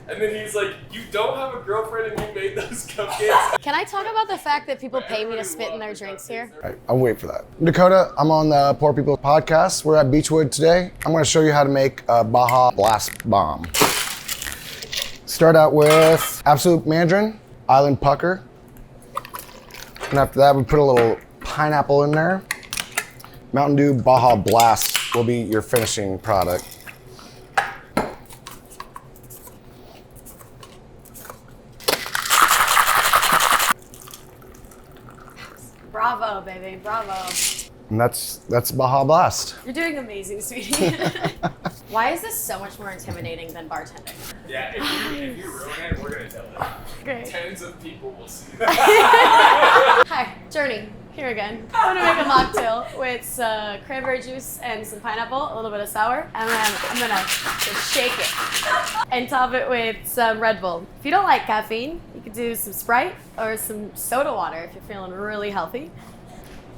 And then he's like, you don't have a girlfriend and you made those cupcakes? Can I talk about the fact that people pay me to spit in their drinks here? All right, I'll wait for that. Dakota, I'm on the Poor People podcast. We're at BeechWood today. I'm going to show you how to make a Baja Blast Bomb. Start out with absolute mandarin, island pucker. And after that, we put a little pineapple in there. Mountain Dew Baja Blast will be your finishing product. Bravo, baby, bravo. And that's Baja Blast. You're doing amazing, sweetie. Why is this so much more intimidating than bartending? Yeah, if you ruin it, we're going to tell it. Great. Tens of people will see that. Hi, Journey, here again. I'm gonna make a mocktail with cranberry juice and some pineapple, a little bit of sour, and then I'm gonna just shake it and top it with some Red Bull. If you don't like caffeine, you could do some Sprite or some soda water if you're feeling really healthy.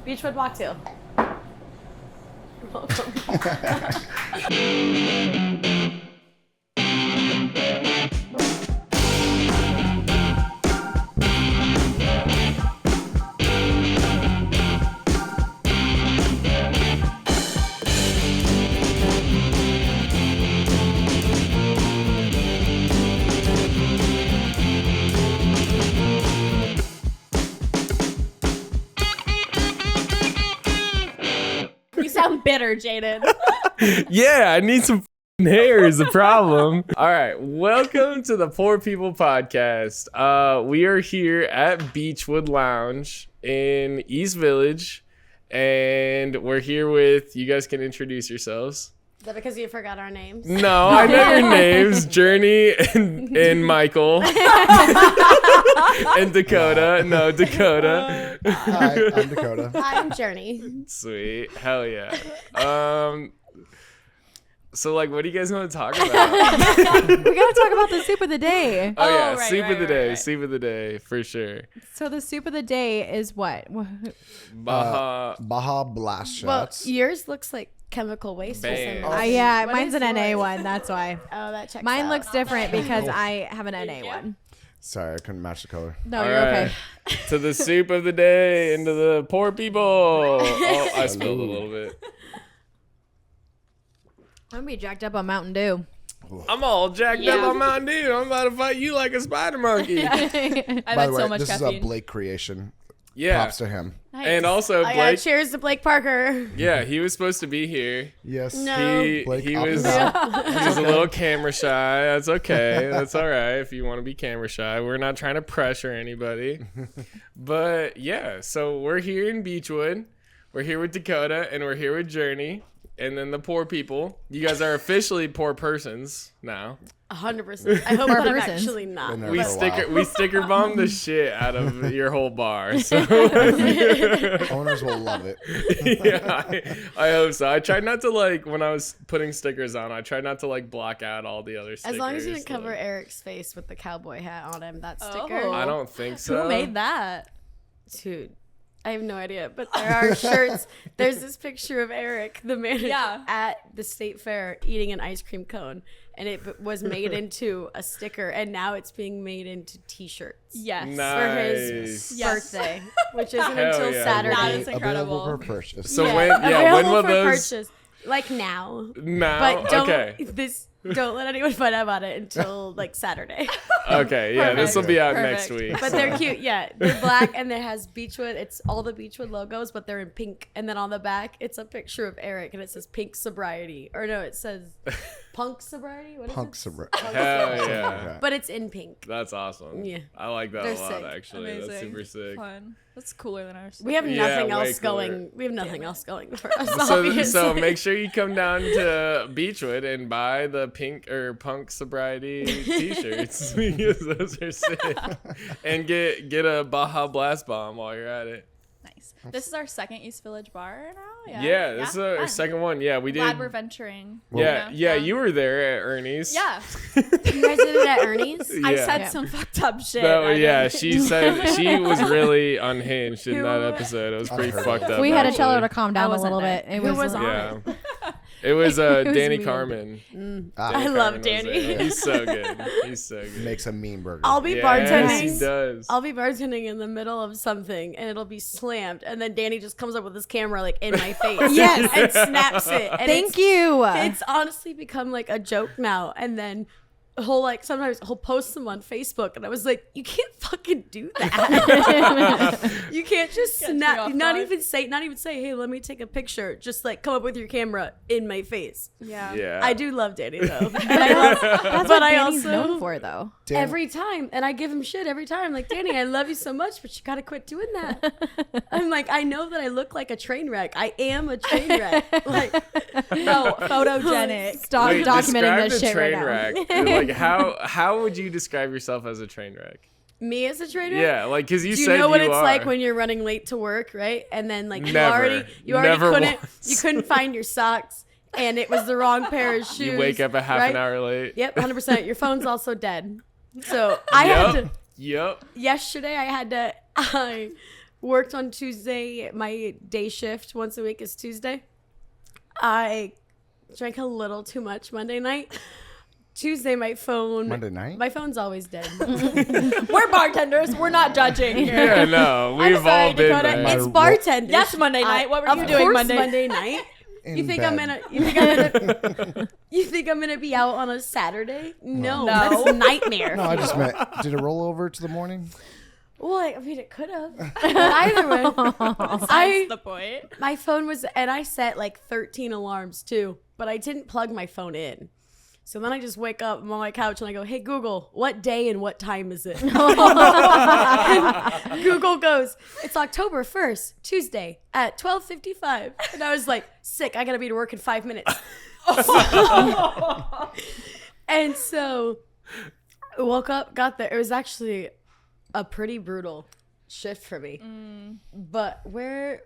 BeechWood mocktail. You're welcome. You sound bitter, Jaden. Yeah, I need some hair is the problem. All right, welcome to the Poor People podcast. We are here at BeechWood Lounge in East Village, and we're here with, you guys can introduce yourselves. Is that because you forgot our names? No, I know your names, Journey and Michael. And Dakota. No, Dakota. Hi, I'm Dakota. I'm Journey. Sweet. Hell yeah. So, like, what do you guys want to talk about? We gotta talk about the soup of the day. Oh, yeah. right, soup of the day. right. Soup of the day, for sure. So the soup of the day is what? Baja Blast Well, shots. yours looks like chemical waste or Bam. something. Yeah, What mine's is an NA yours? one. That's why. Oh, that checks Mine out. looks different because I have an NA one. Sorry, I couldn't match the color. No, All you're right. okay. To the soup of the day, into the poor people. Oh, I spilled a little bit. I'm gonna be jacked up on Mountain Dew. I'm all jacked up on Mountain Dew. I'm about to fight you like a spider monkey. I've By had the way, so much this caffeine. is a Blake creation. Yeah. Props to him. And also, Oh, yeah, Blake, cheers to Blake Parker. yeah, he was supposed to be here. Yes. No. Blake He opted was out. a little camera shy. That's okay. That's all right if you want to be camera shy. We're not trying to pressure anybody. But yeah, so we're here in BeechWood. We're here with Dakota and we're here with Journey. And then the poor people. You guys are officially poor persons now. 100%. I hope Poor that I'm persons. actually not. Been there We for a while. we sticker bomb the shit out of your whole bar. So Owners will love it. yeah, I hope so. I tried not to, like, when I was putting stickers on, I tried not to, like, block out all the other stickers. As long as you didn't cover like- Eric's face with the cowboy hat on him, that sticker. Oh. I don't think so. Who made that? Dude, I have no idea. But there are shirts. There's this picture of Eric, the manager, Yeah. at the state fair eating an ice cream cone. And it was made into a sticker. And now it's being made into T-shirts. Yes. Nice. For his Yes. birthday, which isn't Hell until yeah. Saturday. That is incredible. Available for purchase. So when Available will for those purchase. Like now. now? But don't Okay. don't let anyone find out about it until like Saturday. Okay, yeah, this will be out Perfect. next week. But they're cute, yeah. They're black and it has BeechWood. It's all the BeechWood logos, but they're in pink. And then on the back, it's a picture of Eric and it says pink sobriety. Or no, it says punk sobriety? What is Punk it? sobriety. Hell yeah. But it's in pink. That's awesome. Yeah. I like that They're a lot, sick. actually. Amazing. That's super sick. Fun. That's cooler than ours. We have Yeah, nothing way else cooler. going. We have nothing else going for us. So obviously. make sure you come down to BeechWood and buy the pink or punk sobriety t-shirts because those are sick. And get a Baja Blast Bomb while you're at it. Nice. This is our second East Village bar now. Yeah, this is our fun. second one. Yeah, we did. Glad we're venturing. Yeah, you know? you were there at Ernie's. Yeah. You guys did it at Ernie's? I Yeah. said some fucked up shit. No, I yeah, didn't- she said she was really unhinged in that episode. It was pretty heard fucked it. up. We had to tell her to actually. calm down a wasn't little there. bit. It Who was on Yeah. it? It was was Danny mean. Carmen. I love Carmen was Danny. there. He's so good. He's so good. Makes a mean burger. I'll be Yes, bartending. he does. I'll be bartending in the middle of something and it'll be slammed, and then Danny just comes up with his camera like in my face, Yes. and snaps it. And Thank you. It's honestly become like a joke now. And then sometimes he'll post them on Facebook, and I was like, you can't fucking do that. You can't just Catch me snap, off not guard. even say, hey, let me take a picture. Just like come up with your camera in my face. Yeah. Yeah. I do love Danny though. And I love, That's but what I Danny's also known for, though. Dan- every time, and I give him shit every time. Like, Danny, I love you so much, but you gotta quit doing that. I'm like, I know that I look like a train wreck. I am a train wreck. Like, No, photogenic. Stop Wait, documenting describe this the shit right train now. wreck. Like how would you describe yourself as a train wreck? me as a train wreck. Yeah, like because you Do you said know what you it's are. like when you're running late to work, right? And then like you Never. already Never once. you couldn't find your socks, and it was the wrong pair of shoes. You wake up a half right? an hour late. Yep, 100%. Your phone's also dead. So I had to. Yep. Yesterday I worked on Tuesday. My day shift once a week is Tuesday. I drank a little too much Monday night. Tuesday, my phone. Monday night? My phone's always dead. We're bartenders. We're not judging here. Yeah, no, I'm we've sorry, all been Dakota. there. It's bartenders. Yes, Monday night. What were you Of doing course Monday? night? In You think bed. you think I'm gonna be out on a Saturday? No, No. that's a nightmare. No, I just meant, did it roll over to the morning? Well, I mean, it could have. Either way, That's the point. my phone was, and I set like 13 alarms too, but I didn't plug my phone in. So then I just wake up, I'm on my couch, and I go, "Hey Google, what day and what time is it?" And Google goes, "It's October 1st, Tuesday at 12:55." And I was like, "Sick! I gotta be to work in 5 minutes." And so I woke up, got there. It was actually a pretty brutal shift for me. But where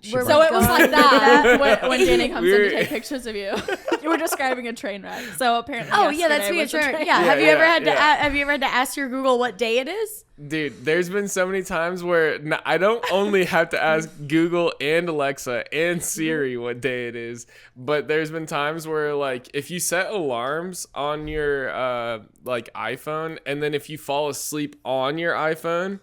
So it was like that when Danny comes in to take pictures of you. You were describing a train wreck. So apparently, Oh yeah, that's yesterday me. was a train. Yeah. Yeah, Have you yeah, ever had to? yeah. Have you ever had to ask your Google what day it is? Dude, there's been so many times where I don't only have to ask Google and Alexa and Siri what day it is, but there's been times where like if you set alarms on your like iPhone, and then if you fall asleep on your iPhone,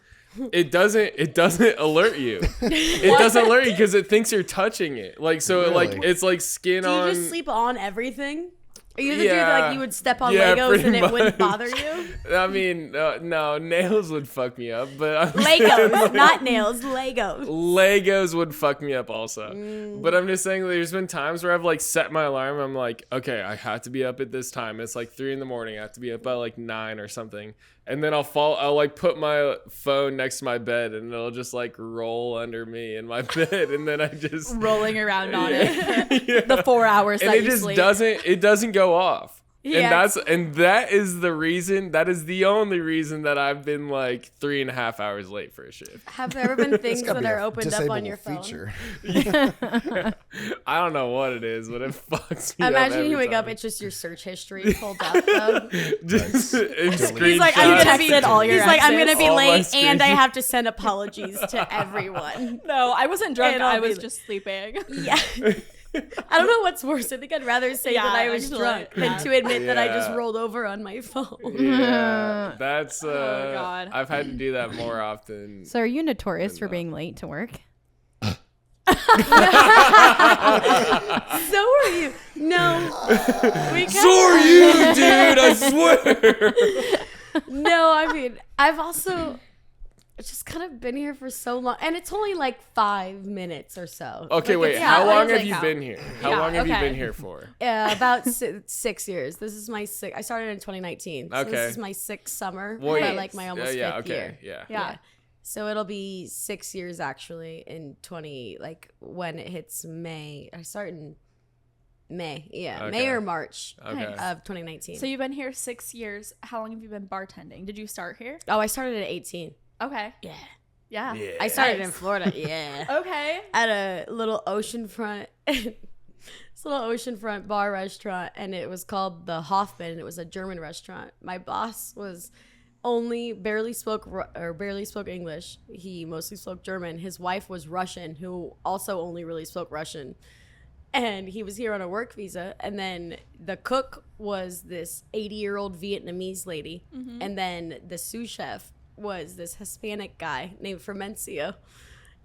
it doesn't alert you. It doesn't alert you because it thinks you're touching it. Like so Really? like it's like skin Do you on. just sleep on everything? Are you the dude Yeah. that like you would step on Yeah, Legos pretty and it wouldn't much. bother you? I mean, no, nails would fuck me up, but I'm Legos, not nails, Legos. Legos would fuck me up also. Mm. But I'm just saying there's been times where I've like set my alarm. I'm like, okay, I have to be up at this time. It's like 3 a.m. I have to be up by like 9 or something. And then I'll like put my phone next to my bed and it'll just like roll under me in my bed. And then I just Rolling around on it. Yeah. The 4 hours And that it you just sleep. doesn't go off. Yeah. And that is the only reason that I've been like 3.5 hours late for a shift. Have there ever been things Gotta that be are a opened up on disable your phone? feature. I don't know what it is, but it fucks me up. Imagine every you wake up, time. it's just your search history pulled up though. Just in He's like, I'm screenshots. gonna be, Texted all your he's like, I'm gonna exes. be All my late and I screenshots. have to send apologies to everyone. No, I wasn't drunk. And I'll I be was like- just sleeping. Yeah. I don't know what's worse. I think I'd rather say Yeah, that I was actually, drunk than yeah. to admit that I just Yeah. rolled over on my phone. Yeah, that's God. I've had to do that more often. So are you notorious for being late to work? So are you. No. So are you, dude? I swear. No, I mean, I've also just kind of been here for so long. And it's only like 5 minutes or so. Okay, Like, wait. it's yeah, How not what long does have it you count? been here? How Yeah, long have you okay. been here for? about 6 years. This is my sixth. I started in 2019. So Okay. this is my sixth summer. Wait. But like my almost yeah, fifth okay, year. yeah. Yeah. So it'll be 6 years actually in 20, like when it hits May. I start in May. Yeah. Okay. May or March Okay. of 2019. So you've been here 6 years. How long have you been bartending? Did you start here? Oh, I started at 18. Okay. Yeah. Yeah. Yeah. I started Nice. in Florida. Yeah. Okay. At a little oceanfront, this little oceanfront bar restaurant, and it was called the Hoffman, and it was a German restaurant. My boss was barely spoke English. He mostly spoke German. His wife was Russian, who also only really spoke Russian. and he was here on a work visa. And then the cook was this 80-year-old Vietnamese lady. And then the sous chef was this Hispanic guy named Fermencio.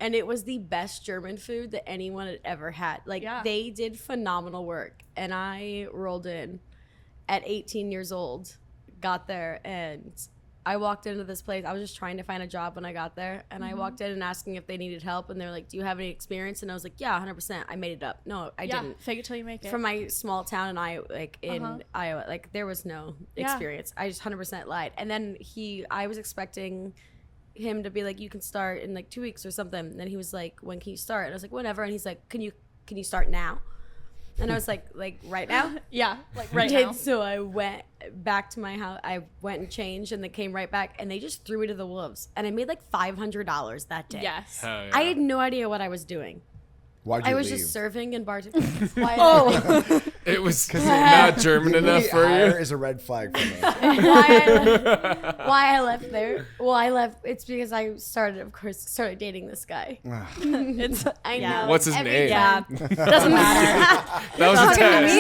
And it was the best German food that anyone had ever had. Like, they did phenomenal work. And I rolled in at 18 years old, got there, and I walked into this place. I was just trying to find a job when I got there. And I walked in and asking if they needed help. And they're like, do you have any experience? And I was like, yeah, 100%. I made it up. No, I didn't. Fake it till you make it. From my small town in Iowa, Iowa, like, there was no experience. I just 100% lied. And then I was expecting him to be like, you can start in like 2 weeks or something. And then he was like, when can you start? And I was like, whenever. And he's like, can you start now? And I was like right now? Yeah, like right now. So I went back to my house. I went and changed, and they came right back, and they just threw me to the wolves. And I made like $500 that day. Yes. Hell yeah. I had no idea what I was doing. Why'd you I was leave? just serving and bartending. It was not German enough for you. Is a red flag for me. Why I left there? Well, I left. It's because I started dating this guy. I know. What's his name? Yeah, doesn't matter. That was a test.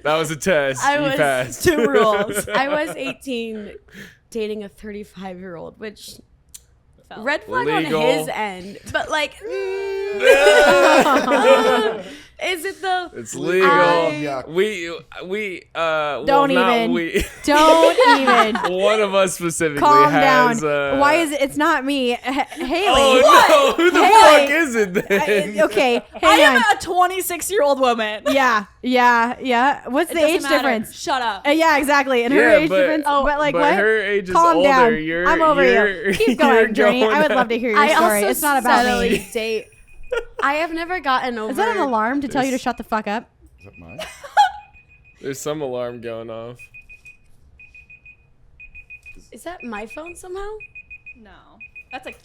That was a test. I You was- passed. 2 rules. I was 18, dating a 35-year-old, which red flag Legal. on his end, but like, is it though? It's legal. Yuck. Don't even. Don't even. One of us specifically Calm has. down. Why is it? It's not me. Haley. Oh no! Who the Haley. fuck is it then? Okay. I Hang am on. a 26-year-old woman. Yeah. What's It the doesn't age matter. difference? Shut up. Yeah, exactly. And her Yeah, age but- difference. But like but what? her age is Calm older. down. I'm over you. Keep going, Journey. I would love to hear your I story. also It's not about subtly me. date. I have never gotten over. Is that an alarm to tell you to shut the fuck up? Is that mine? There's some alarm going off. Is that my phone somehow? No, that's like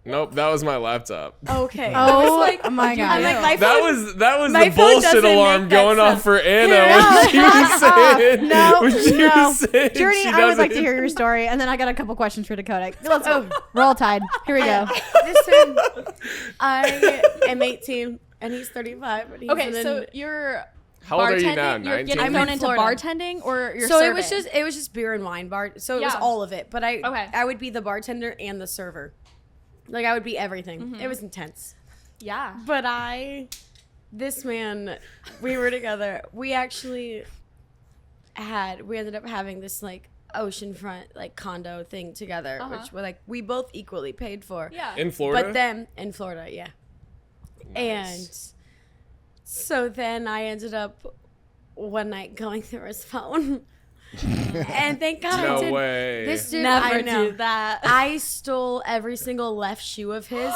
Nope, that was my laptop. Okay. Oh my god. I'm like, my That phone. was my the phone bullshit doesn't alarm make that going off sound. for Anna when she was saying. No, when she was saying Journey, she I would like to doesn't- hear your story, and then I got a couple questions for Dakota. Let's go. Roll Tide. Here we go. Listen, I am 18 and he's 35. And he's okay. in So you're How old are you bartending. now? You're 19? getting I'm thrown in into Florida. bartending, or you're so serving? it was just beer and wine bar. So it was Yeah. all of it. But Okay. I would be the bartender and the server. Like I would be everything. Mm-hmm. It was intense. Yeah. But this man, we were together. We actually ended up having this like oceanfront like condo thing together, which we both equally paid for. Yeah. In Florida? But then in Florida, yeah. And so then I ended up one night going through his phone. And thank God I No did. way. This dude, Never I know. do that. I stole every single left shoe of his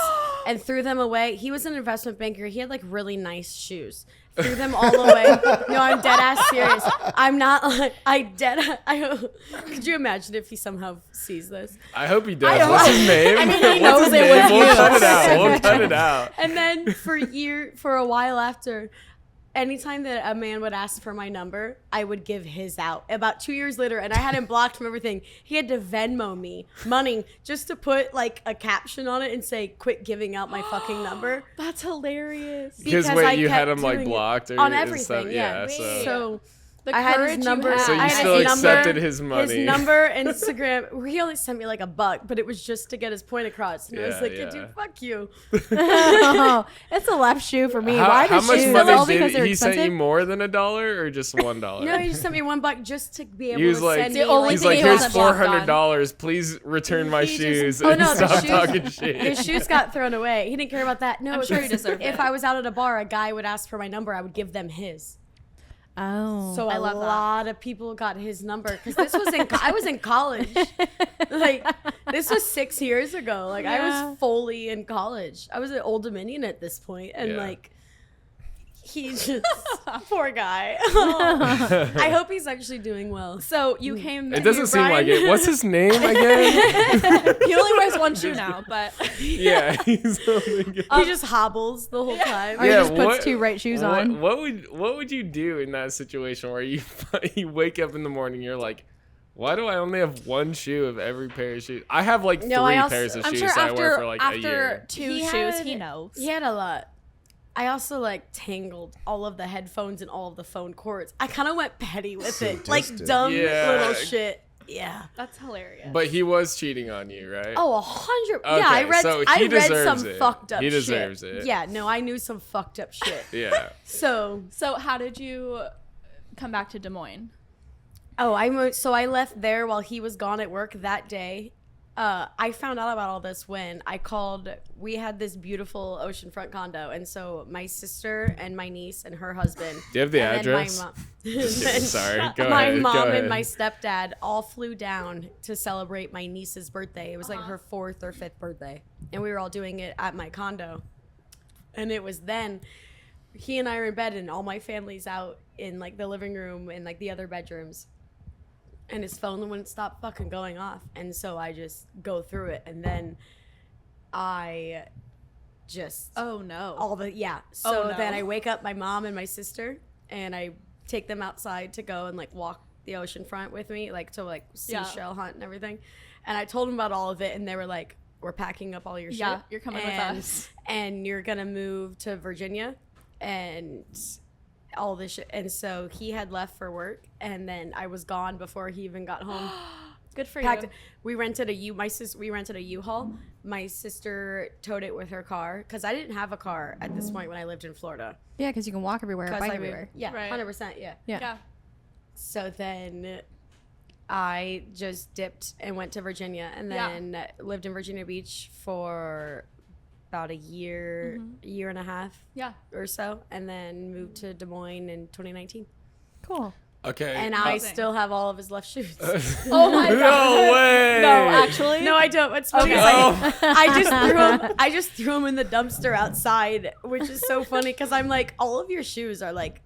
and threw them away. He was an investment banker. He had like really nice shoes. Threw them all away. No, I'm dead ass serious. I'm not like could you imagine if he somehow sees this? I hope he does. What's his name? I mean, he What's knows his it name? was We'll you. cut it out. We'll cut it out. And then for a while after, anytime that a man would ask for my number, I would give his out. About 2 years later, and I had him blocked from everything, he had to Venmo me money just to put like a caption on it and say, "Quit giving out my fucking number." That's hilarious. Because I wait, you kept had him like doing it blocked or on and everything. stuff? Yeah. So The I had courage his you number. had. So you I had still his number, accepted his money. His number, Instagram. He only sent me like $1, but it was just to get his point across. And I was Yeah, like, yeah. dude, fuck you. Oh, it's a left shoe for me. Why how does much shoes? money All did because they're he sent you? expensive? More than $1 or just $1? No, he just sent me $1 just to be able He was to like, send me. The only he's thing like, he here's wasn't blocked on. $400. Please return my He just- shoes oh, and no, the stop shoes- talking The shit. shoes got thrown away. He didn't care about that. No, I'm sure he deserved if it. I was out at a bar, a guy would ask for my number. I would give them his. Oh. So I a love that. lot of people got his number because this was I was in college. Like this was 6 years ago. Like I Yeah. was fully in college. I was at Old Dominion at this point, and Yeah. like he just poor guy. Oh, I hope he's actually doing well. So you came. It doesn't seem like Brian. it. What's his name again? He only wears one shoe now, but Yeah, he's only good. He just hobbles the whole time. Or he Yeah, just puts what- two right shoes on. What would you do in that situation where you you wake up in the morning, you're like, why do I only have one shoe of every pair of shoes? I have like No, I 3 also- pairs of I'm shoes sure that I wear for like a after year. 2 He shoes, had- he knows. He had a lot. I also like tangled all of the headphones and all of the phone cords. I kind of went petty with it, like dumb little shit. Yeah, That's hilarious. But he was cheating on you, right? Oh, 100. Okay, Yeah, I read. so I he read deserves some it. fucked up. He shit. deserves it. Yeah, no, I knew some fucked up shit. Yeah. So how did you come back to Des Moines? Oh, I left there while he was gone at work that day. I found out about all this when I called. We had this beautiful oceanfront condo, and so my sister and my niece and her husband. Do you have the and then address? My mom, Just kidding, sorry. Go my ahead. mom Go and ahead. my stepdad all flew down to celebrate my niece's birthday. It was like her 4th or 5th birthday, and we were all doing it at my condo. And it was then he and I are in bed, and all my family's out in like the living room and like the other bedrooms. And his phone wouldn't stop fucking going off. And so I just go through it. And then I just... Oh, no. So no. then I wake up my mom and my sister. And I take them outside to go and like walk the ocean front with me. Like to like seashell hunt and everything. And I told them about all of it. And they were like, we're packing up all your shit. Yeah, you're coming with us. And you're going to move to Virginia. And... all this shit. And so he had left for work, and then I was gone before he even got home. Good for Packed, you. we rented a U-Haul. My sister towed it with her car because I didn't have a car at this point when I lived in Florida. Yeah, because you can walk everywhere, 'Cause bike I everywhere. yeah, Right. 100%, yeah. Yeah. So then I just dipped and went to Virginia, and then lived in Virginia Beach for about a year and a half or so, and then moved to Des Moines in 2019. Cool. Okay. And I still have all of his left shoes. Oh my god. No way. No, actually. No, I don't. What's funny is I just threw them in the dumpster outside, which is so funny because I'm like, all of your shoes are like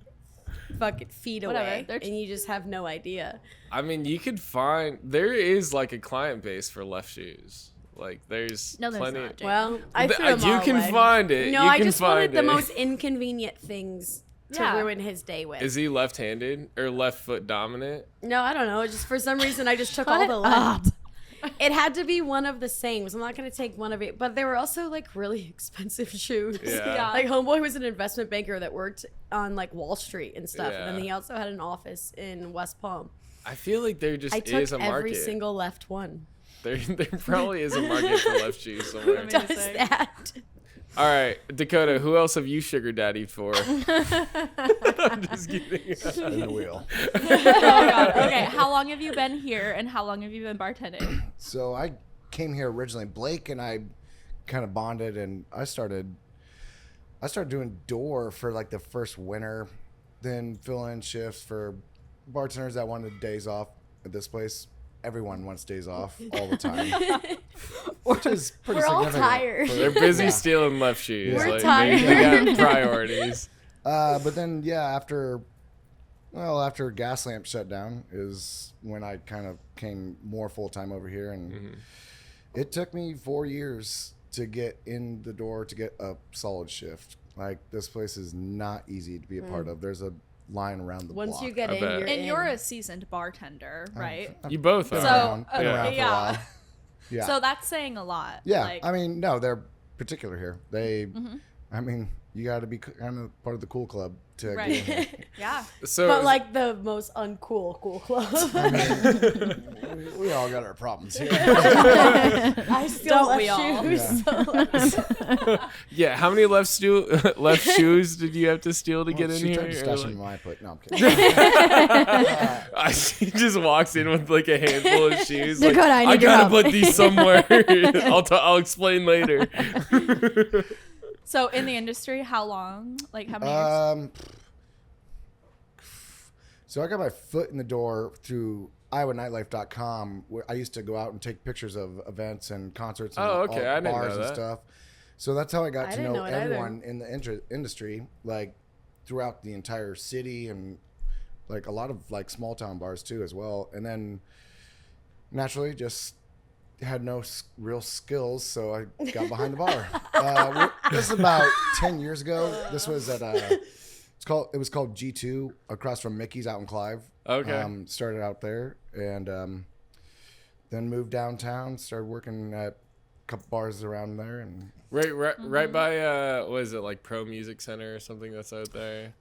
fucking feet away, They're and you just have no idea. I mean, you could find there is like a client base for left shoes. Like there's No, there's plenty. not, Jake. Well, I threw them You all can away. find it. No, You I can just wanted find the it. most inconvenient things to ruin his day with. Is he left-handed or left foot dominant? No, I don't know. Just for some reason, I just took all the left. It had to be one of the same. So I'm not going to take one of it. But they were also like really expensive shoes. Yeah. Like homeboy was an investment banker that worked on like Wall Street and stuff. Yeah. And then he also had an office in West Palm. I feel like there just I took is a market. every single left one. There probably is a market for left shoes somewhere. Who does that? All right, Dakota, who else have you sugar daddied for? I'm just kidding. In the wheel. Oh god. Okay, how long have you been here, and how long have you been bartending? So I came here originally. Blake and I kind of bonded, and I started doing door for like the first winter, then fill in shifts for bartenders that wanted days off at this place. Everyone wants days off all the time, which is pretty We're all significant. tired. They're busy stealing left shoes. We're like, tired. They got priorities. But then, after gas lamp shut down is when I kind of came more full time over here, and it took me 4 years to get in the door to get a solid shift. Like this place is not easy to be a part of. There's a line around the block. Once you get I in, bet. you're And in. you're a seasoned bartender, right? You both are. Been So, around for a yeah. while. Yeah. So that's saying a lot. Yeah, Like, I mean, no, they're particular here. They, I mean, you got to be kind of part of the cool club to get in here. right. Yeah. So But like the most uncool cool club. We all got our problems here. I still Don't we left all? shoes. yeah, how many left shoes did you have to steal to get in She here? tried to Or, stash like- them in my plate. No, I'm kidding. She just walks in with like a handful of shoes. Like, Dakota, I need your gotta help." put these somewhere. I'll explain later. So in the industry, how long? Like how many years? So I got my foot in the door through IowaNightlife.com, where I used to go out and take pictures of events and concerts and Oh, okay. I didn't bars know and that. stuff. So that's how I got I to didn't know know it either. everyone in the industry, like throughout the entire city, and like a lot of like small town bars too as well. And then naturally just had no real skills, so I got behind the bar. This is about 10 years ago. This was at it was called G2 across from Mickey's out in Clive. Okay. Started out there, and then moved downtown, started working at couple bars around there, and Right by what is it, like Pro Music Center or something that's out there?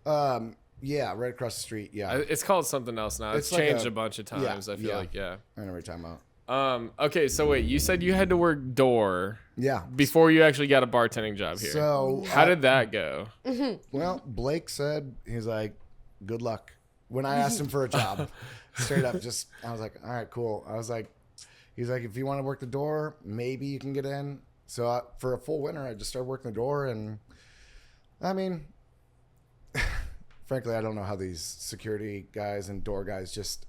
yeah, right across the street. Yeah, It's called something else now. It's It's like changed a- a bunch of times. I feel like yeah. I know what you're talking about. Okay, so wait, you said you had to work door Yeah. before you actually got a bartending job here. So How did that go? well, Blake said he's like, "Good luck." When I asked him for a job, straight up, I was like, "All right, cool." I was like, he's like, "If you want to work the door, maybe you can get in." So for a full winter, I just started working the door, and I mean, frankly, I don't know how these security guys and door guys just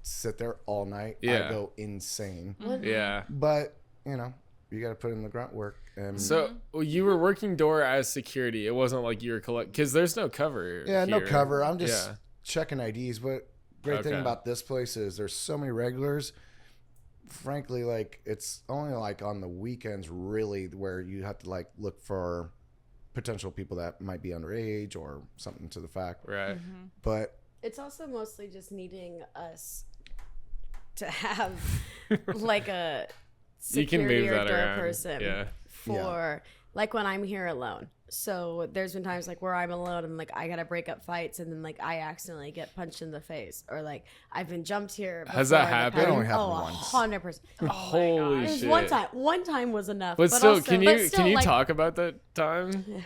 sit there all night. Yeah. I go insane. Yeah. But you know, you got to put in the grunt work. And So you were working door as security. It wasn't like you were because there's no cover. yeah, no here. cover. I'm just Yeah. checking IDs. But great thing Okay. about this place is there's so many regulars. Frankly, like it's only like on the weekends really where you have to like look for potential people that might be underage or something to the fact. Right. But It's also mostly just needing us to have like a You can security move or that door around. person Yeah. for like when I'm here alone. So there's been times like where I'm alone and like I gotta break up fights and then like I accidentally get punched in the face or like I've been jumped here. Has that before in the happened? past- It only happened Oh, once. 100%. Holy Just shit. one time was enough. But still, also, can you like, talk about that time?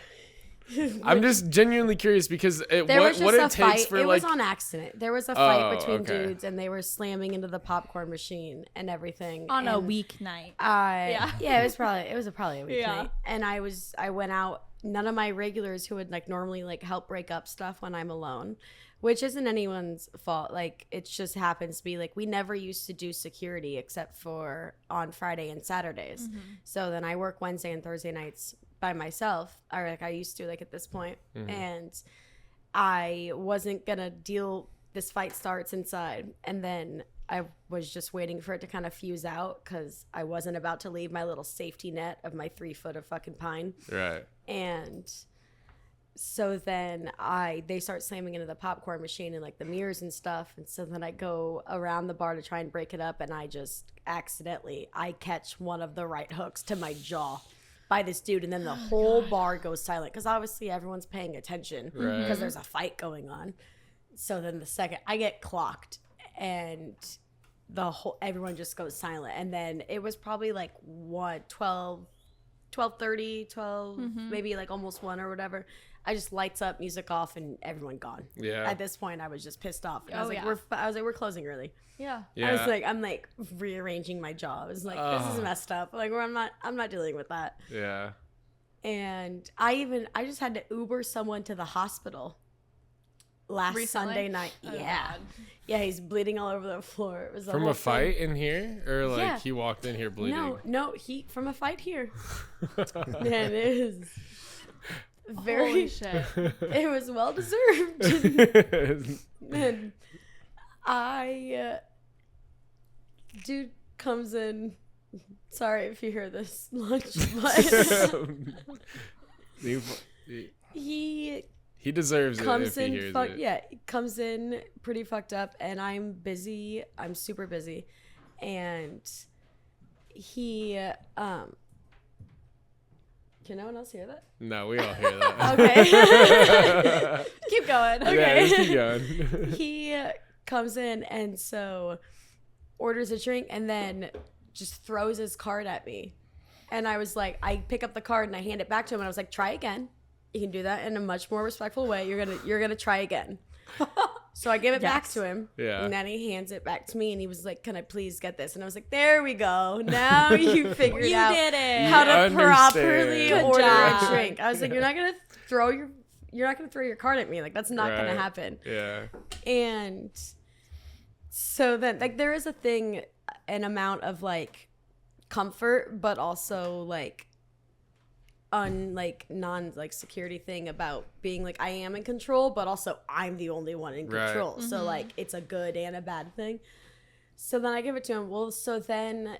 I'm just genuinely curious because There was what just it a takes fight. for It like was on accident. There was a fight Oh, between okay. dudes, and they were slamming into the popcorn machine and everything On a and weeknight. yeah, it was probably a weeknight. Yeah. And I went out. None of my regulars who would like normally like help break up stuff when I'm alone, which isn't anyone's fault. Like it just happens to be like we never used to do security except for on Friday and Saturdays. So then I work Wednesday and Thursday nights by myself, or like I used to like at this point. And I wasn't gonna deal. This fight starts inside, and then I was just waiting for it to kind of fuse out because I wasn't about to leave my little safety net of my 3 foot of fucking pine. right. And so then they start slamming into the popcorn machine and like the mirrors and stuff. And so then I go around the bar to try and break it up, and I just accidentally I catch one of the right hooks to my jaw by this dude, and then the whole bar goes silent because obviously everyone's paying attention Right. because there's a fight going on. So then the second I get clocked, and everyone just goes silent, and then it was probably like 12:30, 12 maybe like almost 1 or whatever. I just lights up, music off, and everyone gone. Yeah. At this point, I was just pissed off. And I Oh, was like, yeah. we're closing early. Yeah. Yeah. I'm like rearranging my jaw. I was like, this is messed up. Like, I'm not dealing with that. Yeah. And I just had to Uber someone to the hospital last Recently? Sunday night. Oh, Yeah. God. Yeah, he's bleeding all over the floor. It was the From whole a fight in here, or like Yeah. he walked in here bleeding. No, he from a fight here. Man, it is very Holy shit. It was well deserved. And dude comes in. Sorry if you hear this lunch, but he he deserves it comes if he in. hears it. Yeah, he comes in pretty fucked up, and I'm busy. I'm super busy, and he Can no one else hear that? No, we all hear that. Okay. Keep going. Yeah, Okay. just keep going. He comes in and so orders a drink and then just throws his card at me. And I was like, I pick up the card and I hand it back to him and I was like, try again. You can do that in a much more respectful way. You're gonna try again. So I give it back to him. Yeah. And then he hands it back to me and he was like, can I please get this? And I was like, there we go. Now you figured You out did it. how to understand. properly Good order job. a drink. I was like, you're not gonna throw your card at me. Like that's not gonna Right. happen. Yeah. And so then like there is an amount of like comfort, but also like non security thing about being like I am in control, but also I'm the only one in Right. control. So like it's a good and a bad thing. So then I give it to him. Well, so then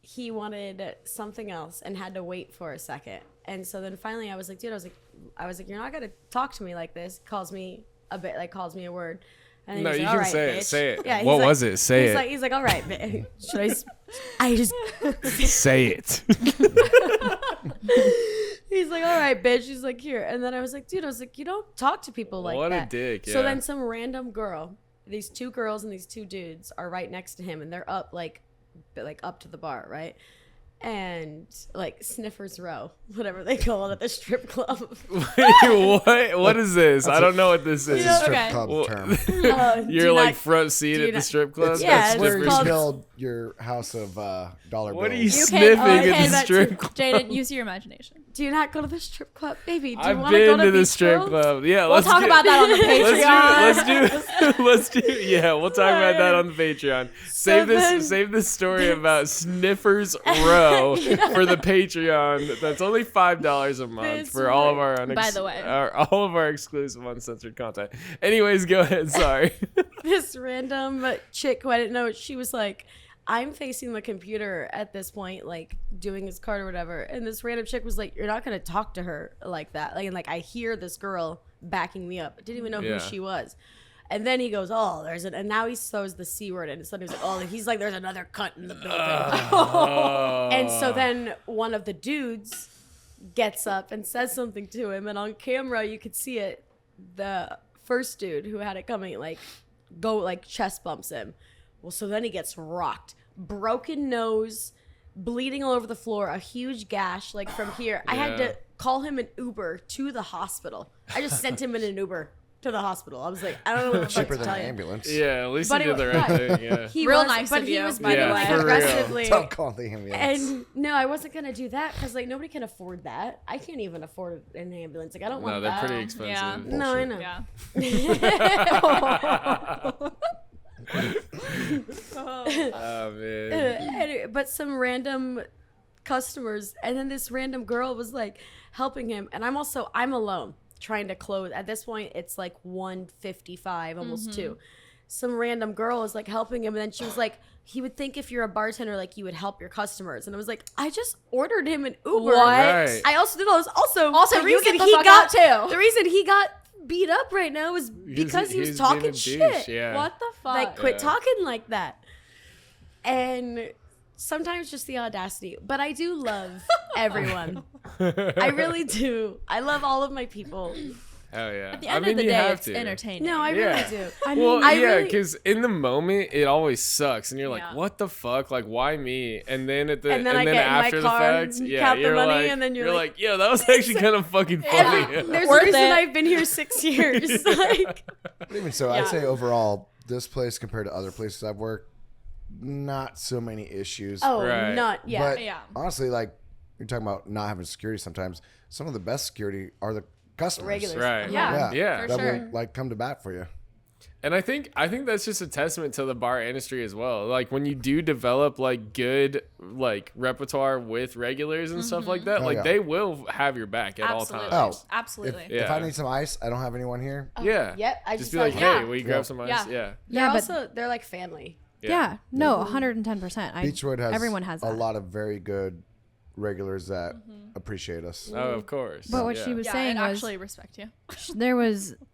he wanted something else and had to wait for a second. And so then finally I was like, dude, I was like, you're not gonna talk to me like this. Calls me a word. And No, he's you like, can "All right, say it. bitch." Say it. Yeah, he's What like- was it? Say he's it. Like, he's like, all right, should I just Say it. He's like, all right, bitch. He's like, here. And then I was like, dude, you don't talk to people like What a that. dick, So yeah. then some random girl, these two girls and these two dudes are right next to him, and they're up like up to the bar, right? And like Sniffers Row, whatever they call it at the strip club. Wait, what is this? I don't know what this is. It's a strip Okay. club Well, term. You're Do like not- front seat do at the not- strip club? Yeah, That's it's where you called- build your house of dollar What are bills. you You sniffing can- at the that strip too. club? Jaden, use your imagination. Do you not go to the strip club, baby? Do you I've want to go been to to the Beach strip World? club. Yeah, We'll let's talk about that on the Patreon. Let's do. Yeah, we'll talk about that on the Patreon. Save then- Save this story about Sniffers Row for the Patreon. That's only $5 a month This for all of one- our By the way. all of our exclusive uncensored content. Anyways, go ahead. Sorry. This random chick who I didn't know, she was like, I'm facing the computer at this point, like doing his card or whatever. And this random chick was like, you're not going to talk to her like that. Like, and like, I hear this girl backing me up. I didn't even know Yeah. who she was. And then he goes, oh, and now he throws the C word. And suddenly he's like, oh, he's like, there's another cunt in the building. And so then one of the dudes gets up and says something to him. And on camera, you could see it. The first dude who had it coming, chest bumps him. Well, so then he gets rocked. Broken nose, bleeding all over the floor, a huge gash, like from here. I had Yeah. to call him an Uber to the hospital. I just sent him in an Uber to the hospital. I was like, I don't know what the fuck Cheaper to than tell an you. ambulance. Yeah, at least But you did the right thing. Yeah. He Real was, nice but of he you, was by the being way. like For real. aggressively. Don't call the ambulance. And no, I wasn't gonna do that because like nobody can afford that. I can't even afford an ambulance. Like I don't No, want they're that. pretty expensive. Yeah. No, I know. Yeah. Oh man. But some random customers, and then this random girl was like helping him, and I'm alone trying to close. At this point, it's like 1:55, almost 2. Some random girl is like helping him, and then she was like, he would think if you're a bartender, like you would help your customers. And I was like, I just ordered him an Uber. What? Right. I also did all this. Also, Also, the you reason get the he fuck got out, too. The reason he got beat up right now is because he was being talking a douche, shit. Yeah. What the fuck? Like, quit Yeah. talking like that. And sometimes just the audacity. But I do love everyone. I really do. I love all of my people. Hell yeah. At the end I mean, of the you day, have it's to. entertaining. No, I Yeah. really do. Well, I yeah, really- because in the moment it always sucks, and you're like, Yeah. "What the fuck? Like, why me?" And then at the And then I get in my after car the and fact, yeah, count the you're money, like, and then you're like- "Yo, that was actually kind of fucking funny." There's Worth a reason it. I've been here 6 years. Like, But even so, Yeah. I'd say overall, this place compared to other places I've worked, not so many issues. oh, Right. not yeah. But Yeah. honestly, like you're talking about not having security sometimes, some of the best security are the customers. Regulars. Right. Yeah. Yeah. For That sure. will like come to bat for you. And I think that's just a testament to the bar industry as well. Like when you do develop like good like repertoire with regulars and stuff like that, Oh, like yeah. they will have your back at Absolutely. all times. Oh. Absolutely. Yeah. If I need some ice, I don't have anyone here. Yeah. Yep, I just just be like, thought- "Hey, yeah. will you Yeah. grab some ice?" Yeah. Yeah. They're Yeah, but- also they're like family. Yeah, no, 110%. BeechWood has everyone has a that. lot of very good regulars that appreciate us. Oh, of course. But what yeah. she was Yeah, saying and was actually respect you.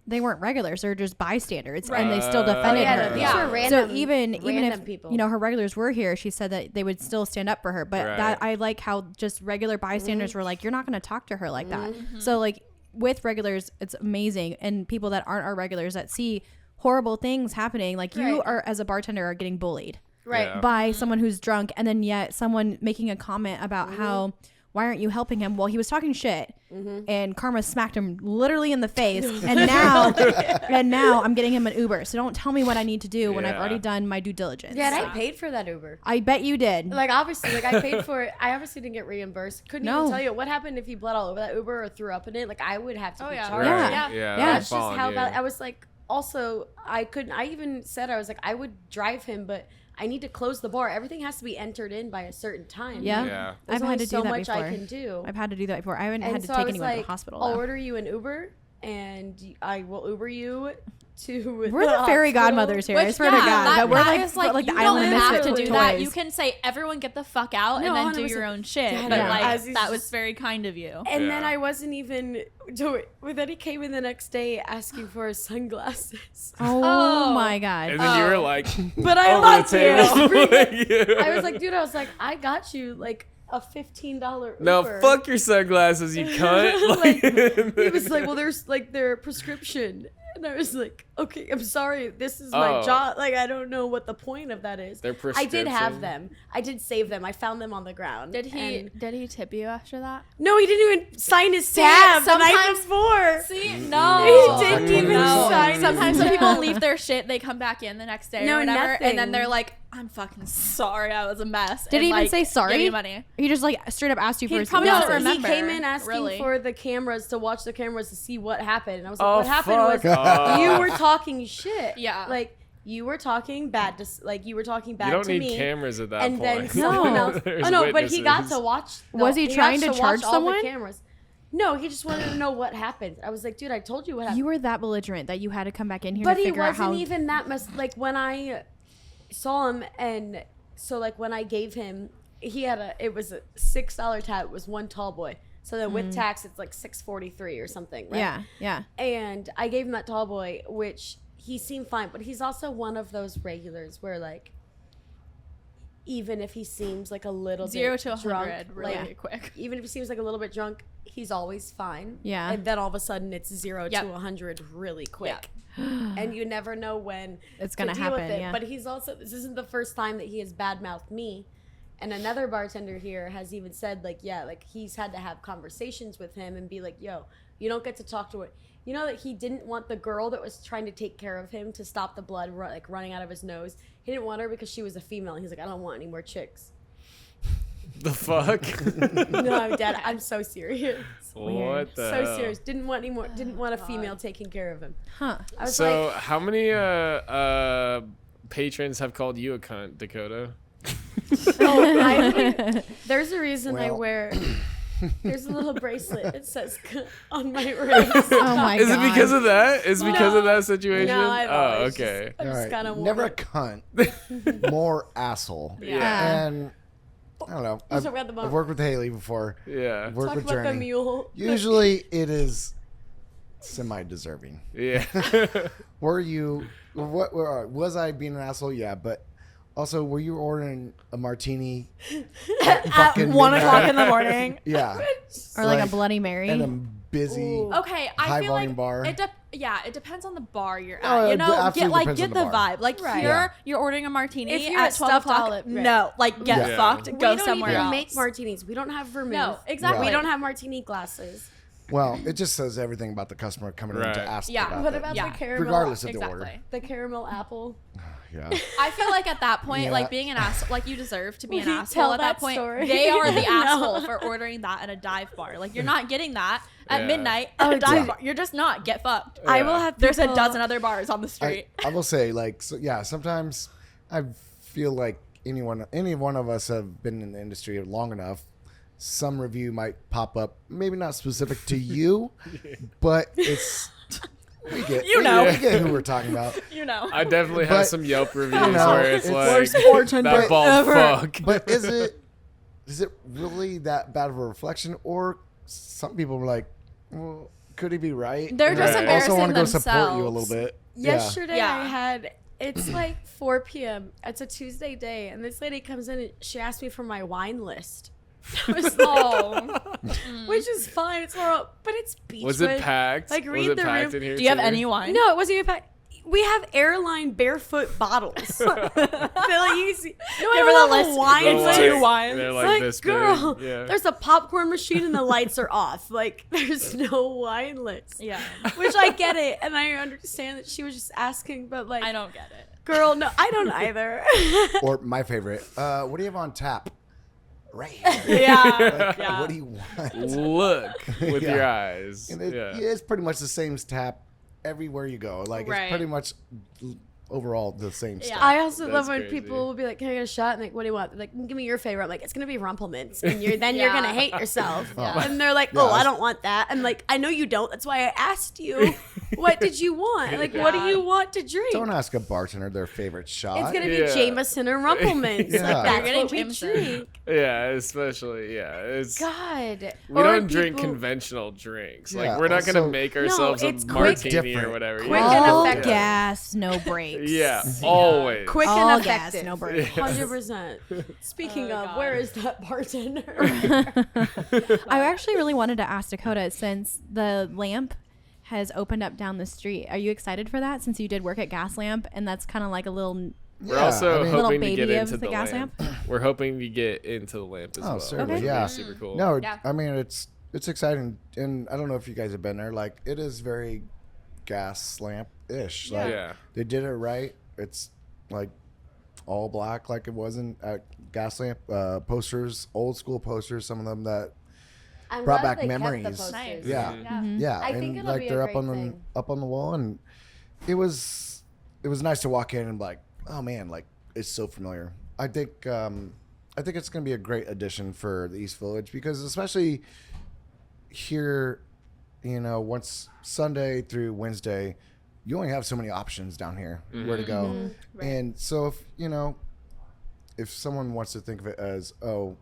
they weren't regulars, they were just bystanders, Right. and they still Oh, defended yeah, her. these Yeah. were random. So even random if people. you know her regulars were here, she said that they would still stand up for her. But Right. that I like how just regular bystanders were like, you're not going to talk to her like that. So like with regulars, it's amazing, and people that aren't our regulars that see horrible things happening, like you Right. are as a bartender are getting bullied Right. Yeah. by someone who's drunk, and then yet someone making a comment about how why aren't you helping him? Well, he was talking shit, and Karma smacked him literally in the face, and now I'm getting him an Uber. So don't tell me what I need to do when I've Yeah. already done my due diligence. Yeah, and I paid for that Uber. I bet you did. Like obviously, like I paid for it. I obviously didn't get reimbursed. Couldn't No. even tell you what happened if he bled all over that Uber or threw up in it. Like I would have to Oh, be yeah. charged. Right. Yeah. Yeah. Yeah. That's just Fine, how yeah. bad. I was like, also I couldn't. I even said I was like, I would drive him, but I need to close the bar. Everything has to be entered in by a certain time. Yeah. Like, Yeah. there's I've had only to do so that much before. I can do. I've had to do that before. I haven't had to I take was anyone to like, the hospital. I'll though. order you an Uber, and I will Uber you to We're the fairy godmothers here. I swear to God. But we're like the you island don't have misfit to do toys. that. You can say, everyone get the fuck out, No, and then do 100%. your own shit. Yeah, But no, like, as that was very kind of you. And then I wasn't even then he came in the next day asking for his sunglasses. Oh my God. And then you were like, But I over loved the you. table. I was like, dude, I got you like a $15 Uber. No, fuck your sunglasses, you cunt. He was like, well, there's like their prescription. And I was like, okay, I'm sorry. This is my job. Like, I don't know what the point of that is. Their I did have prescription. them. I did save them. I found them on the ground. Did he tip you after that? No, he didn't even sign his tab the night sometimes- before. See, no. He didn't even sign Sometimes his when people tab. leave their shit, they come back in the next day No, or whatever, nothing. and then they're like, I'm fucking sorry, I was a mess. Did and, he even like, say sorry? Give me money. He just like straight up asked you for He his probably No, doesn't he remember, came in asking really. for the cameras to watch the cameras to see what happened. And I was like, Oh, what happened fuck was off. you were talking shit. Yeah. Like, you were talking bad to, like, you were talking bad You don't to need me. cameras at that And then point. someone else. There's Oh, no, but he got witnesses. to watch. Was he trying to got charge watch all someone? the cameras. No, he just wanted to know what happened. I was like, dude, I told you what happened. You were that belligerent that you had to come back in here But to he figure out how. wasn't even that like when I saw him, and so like when I gave him, it was a $6 tab. It was one tall boy. So then with tax, it's like $6.43 or something, right? Yeah. And I gave him that tall boy, which he seemed fine, but he's also one of those regulars where like, even if he seems like a little 0 bit to 100 drunk, really like, quick. even if he seems like a little bit drunk, he's always fine. Yeah. And then all of a sudden it's 0 Yep. to 100 really quick. And you never know when It's gonna to deal with happen, it. yeah. But he's also, this isn't the first time that he has badmouthed me. And another bartender here has even said, like, yeah, like he's had to have conversations with him and be like, yo, you don't get to talk to it. You know that he didn't want the girl that was trying to take care of him to stop the blood like running out of his nose. He didn't want her because she was a female. He's like, I don't want any more chicks. The fuck? No, I'm dead. I'm so serious. What the So hell? serious. Didn't want a female taking care of him. Huh. I was So like, how many patrons have called you a cunt, Dakota? there's a reason I Well. wear. There's a little bracelet that says on my wrist. Oh my Is God. it because of that? Is it because of No. that situation? No, I've Oh, always okay. just, I All just right, kind of never a cunt, more asshole. Yeah. And I don't know. Just around the bump. I've worked with Haley before. Yeah. I've worked Talk with about the Journey. mule. Usually it is semi-deserving. Yeah. Were you? Was I being an asshole? Yeah, but also, were you ordering a martini at fucking 1 midnight? o'clock in the morning. Yeah. Or like a Bloody Mary. And a busy. Ooh. Okay, I High feel volume like bar. it depends on the bar you're at. Oh, you it know, absolutely get depends the on the bar. vibe. Like Right. here, Yeah. you're ordering a martini If you're at at 12 o'clock. Stuffaholic, right. No, like get Yeah. fucked. We Go don't somewhere even else. make martinis. We don't have vermouth. No, exactly. We don't have martini glasses. Well, it just says everything about the customer coming in Right. to ask Yeah. about What it. about Yeah. the caramel? Regardless of the Exactly. order. the caramel apple? Yeah. I feel like at that point, Yeah. like being an asshole, like you deserve to be an Will you asshole tell at that that point. story? They are the No. asshole for ordering that at a dive bar. Like you're not getting that at Yeah. midnight at Oh, a dive dude. bar. You're just not. Get fucked. I will have. There's a people- dozen other bars on the street. I will say, like, so, yeah, sometimes I feel like any one of us have been in the industry long enough. Some review might pop up, maybe not specific to you, but it's we get You know. we get who we're talking about. You know. I definitely have But, some Yelp reviews know, where it's it's like worst bartender that bald ever. fuck. But is it really that bad of a reflection, or some people are like, well, could he be right? They're And just I embarrassing also want to go support you a themselves. little bit. Yesterday Yeah. I had. It's like 4 p.m. It's a Tuesday day, and this lady comes in and she asked me for my wine list. I was like, which is fine. It's all, but it's Beechwood. Was it packed? Like, Was read it the packed room. in here Do you have too? any wine? No, it wasn't even packed. We have airline barefoot bottles. They're like, you see, no, I Give her don't the have a list. wine They're list. like- Two wines. They're It's like, like, this girl, big. Yeah. there's a popcorn machine and the lights are off. Like, there's no wine list. Yeah. Which I get it, and I understand that she was just asking, but like, I don't get it. girl, no, I don't either. Or my favorite, what do you have on tap? Right here. Yeah. Like, Yeah. What do you want? Look with Yeah. your eyes. And Yeah. it's pretty much the same tap everywhere you go. Like Right. it's pretty much overall the same Yeah. stuff. I also That's love when crazy. people will be like, "Can I get a shot?" And like, "What do you want?" They're like, "Give me your favorite." I'm like, "It's gonna be Rumplemints," and you're you're gonna hate yourself. Yeah. And they're like, Yeah, "Oh, I I was- don't want that." I'm like, "I know you don't. That's why I asked you." What did you want? Like, what do you want to drink? Don't ask a bartender their favorite shot. It's gonna be Yeah. Jameson or Rumplemans. Yeah. Like that's Getting what we Jameson. drink. Yeah, especially it's. God, We Or don't drink people- conventional drinks. Yeah, Like we're not gonna also- make ourselves a it's quick- martini or different. whatever. Quick yeah. and All effective. gas, no brakes. Yeah, always. Quick All and gas, effective. no brakes. 100%. Speaking Oh, of, God. where is that bartender? I actually really wanted to ask Dakota, since the lamp has opened up down the street. Are you excited for that, since you did work at Gas Lamp, and that's kind of like a little... We're Yeah, also I mean- Little hoping to get baby into of the the gas lamp. We're hoping to get into the lamp as Oh, well. certainly, Which would be yeah. super cool. No, Yeah. I mean it's exciting, and I don't know if you guys have been there. Like it is very gas lamp ish. Like Yeah. they did it right. It's like all black, like it wasn't at gas lamp. Posters, old school posters. Some of them that I'm Brought glad back they kept the memories. posters. Nice. Yeah. Yeah. yeah, I and think it'll like be a they're up great on thing. the wall, and it was nice to walk in and be like, oh man, like it's so familiar. I think it's gonna be a great addition for the East Village, because especially here, you know, once Sunday through Wednesday, you only have so many options down here where to go. And so if you know, if someone wants to think of it as, oh,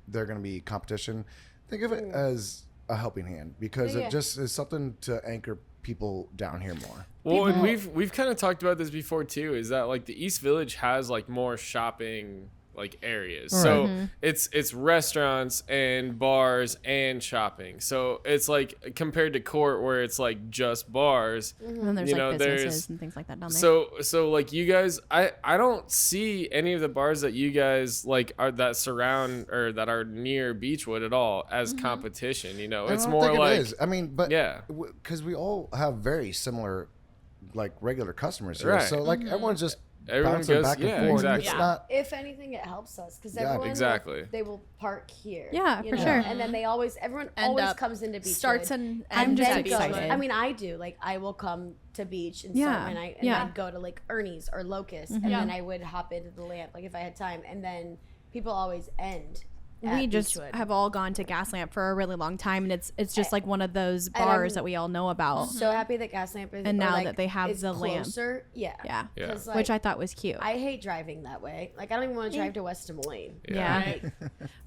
they're going to be competition, think of it as a helping hand, because Yeah. it just is something to anchor people down here more. Well, and we've kind of talked about this before too. Is that like the East Village has like more shopping like areas, so it's restaurants and bars and shopping. So it's like compared to Court, where it's like just bars. And then there's You like know, businesses there's- and things like that down there. So like you guys, I don't see any of the bars that you guys like are that surround or that are near Beechwood at all as competition. You know, it's I don't more think like it is. I mean, but Yeah. because we all have very similar, like regular customers here. Right. So like everyone's just Everyone bouncing goes- back and yeah, forth. exactly. It's Yeah. not. If anything, it helps us because Yeah, everyone exactly. they will park here. Yeah, you for know? sure. And then everyone End always up comes into Beechwood. Starts and I'm ends just at excited. Beechwood. I mean, I do. Like, I will come to Beach and Yeah, start my night, and yeah. I'd go to like Ernie's or Locust, and Yeah. then I would hop into the Lamp, like if I had time. And then people always end. At We just Beechwood. have all gone to Gas Lamp for a really long time, and it's just like one of those I'm bars that we all know about, so happy that Gas Lamp is, And or, now like, that they have is the Lamp. closer. Yeah. yeah, Yeah. 'Cause, like, which I thought was cute. I hate driving that way. Like, I don't even want to drive to West Des Moines. yeah. Right.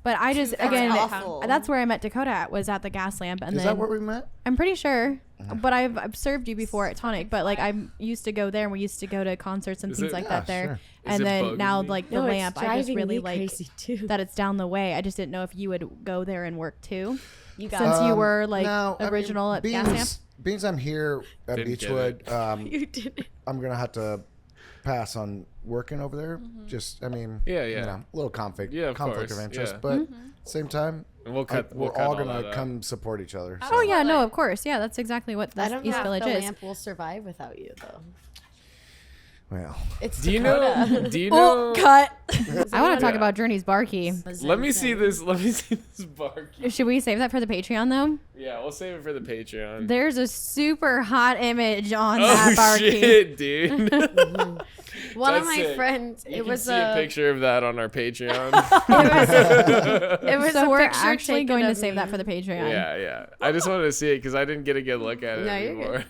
But I just That's again, awful. that's where I met Dakota at, was at the Gas Lamp, and Is then that where we met? I'm pretty sure. But I've served you before at Tonic, but like I used to go there, and we used to go to concerts and Is things it- like Yeah, that there. sure. Is And it then bugging now you? like the No, it's Lamp, I just driving really me like crazy, too. that it's down the way. I just didn't know if you would go there and work too, You got since you Um, were like no, I mean, original at Gas Lamp. Beans, I'm here at Didn't get Beechwood. You did. I'm gonna have to pass on working over there. Just, I mean, Yeah, you yeah. know, a little conflict, Yeah, of conflict course, of interest, yeah. but same time, And we'll cut. we're We'll cut all all gonna that out. come support each other. Oh yeah, no, Absolutely. of course, yeah, that's exactly what I the don't East know Village if the is. Lamp will survive without you, though. Well, It's Do you Dakota. know? Do you know? cut. I want to talk Yeah. about Journey's bar key. Let me see this. Let me see this bar key. Should we save that for the Patreon though? Yeah, we'll save it for the Patreon. There's a super hot image on Oh that bar key. shit, dude! One of That's my sick. friends, You it can was see a a picture of that on our Patreon. it was So a we're picture actually taken going to of save that me. for the Patreon. Yeah, yeah. I just wanted to see it because I didn't get a good look at it No, you're anymore.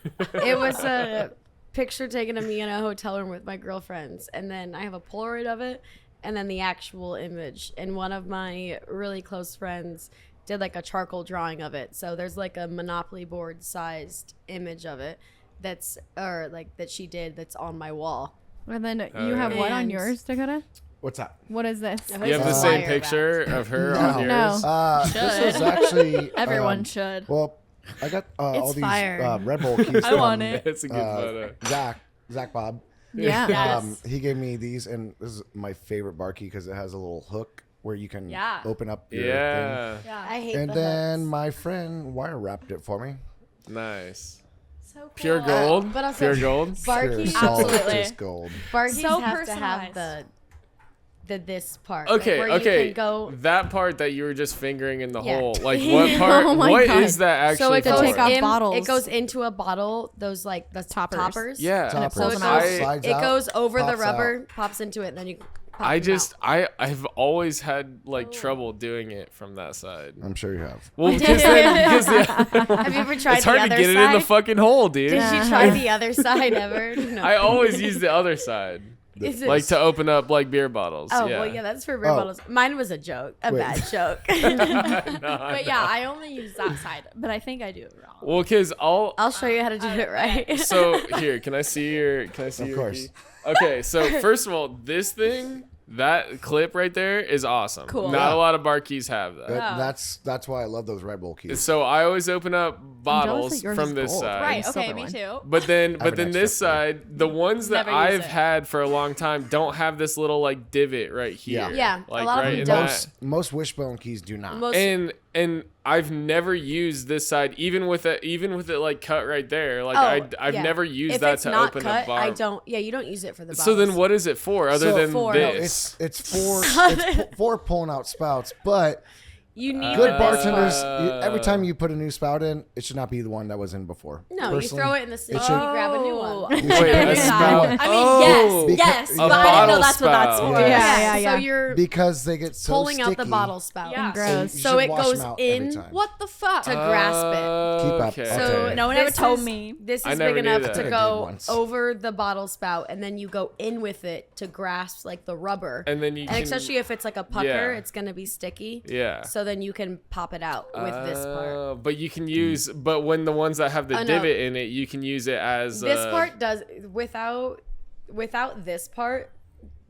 It was a picture taken of me in a hotel room with my girlfriends, and then I have a Polaroid of it, and then the actual image. And one of my really close friends did like a charcoal drawing of it. So there's like a Monopoly board sized image of it that's that she did that's on my wall. And then Oh, you have yeah. what on And- yours, Dakota? what's that? What is this? Oh, You have the It's a same wire picture of her on yours. No. This is actually Everyone should. Well, I got all It's these fire. Red Bull keys. I from, want it. It's a good photo. Zach Bob. Yeah. Yes. He gave me these, and this is my favorite bar key because it has a little hook where you can Yeah. open up your thing. Yeah, Yeah. I hate And the then hooks. my friend wire wrapped it for me. nice. So cool. Pure gold. But also Pure gold. bar Pure keys, solid Absolutely. just gold. bar keys So have to have personalized. the this part. Okay, where okay. You can go. That part that you were just fingering in the Yeah. hole. Like what part? Oh my What God. is that actually So it To goes for? take off in, bottles. It goes into a bottle. Those like the toppers. Yeah. And it So pulls it them out. goes. Slides It out, goes over the pops out. rubber, pops into it, and then you. Pop I them just out. I've always had like trouble doing it from that side. I'm sure you have. Well, because Have you ever tried it's the hard other to get it side? in the fucking hole, dude. Did you try the other side ever? No. I always use the other side, Is it- like to open up like beer bottles. Oh yeah. well, yeah, that's for beer Oh. bottles. Mine was a joke, a Wait. bad joke. But yeah, I only use that side, but I think I do it wrong. Well, because I'll show you how to do it right. So here, can I see your? Can I see Of your course. key? Okay, so first of all, this thing, that clip right there is awesome. Cool. Not Yeah. a lot of bar keys have that. That's why I love those Red Bull keys. So I always open up jealous bottles that yours from is this gold. side. Right. silver Okay. Me one. too. But then have an this extra side, the ones that Never use I've it. had for a long time don't have this little like divot right here. Yeah, a Like lot of right them in don't. that. Most wishbone keys do not. Most And I've never used this side, even with it like cut right there. Like I've yeah. never used if that it's to not open cut, a bar. I don't. Yeah, you don't use it for the. So then, bottles. what is it for other So than for- No, this? it's four pulling out spouts, but You need good the bartenders. Part. Every time you put a new spout in, it should not be the one that was in before. No, you Personally, throw it in the sink. it and should- you grab a new Oh. one. You should Wait, get a a spout. new one. I mean, Oh. yes, Because- but A I didn't know bottle that's what that's spout. for. Yeah. So you're because they get so pulling out the sticky. bottle spout. Yeah. Gross. you So should it wash goes them out every in time. What the fuck? to grasp it. Keep up. Okay. I'll So tell you. No one ever this told is- me. This I is never big knew enough that. I to did go once. over the bottle spout, and then you go in with it to grasp like the rubber. And then you can, especially if it's like a pucker, Yeah. it's gonna be sticky. Yeah. So then you can pop it out with this part. But you can use, but when the ones that have the Oh, no. divot in it, you can use it as This part does without this part.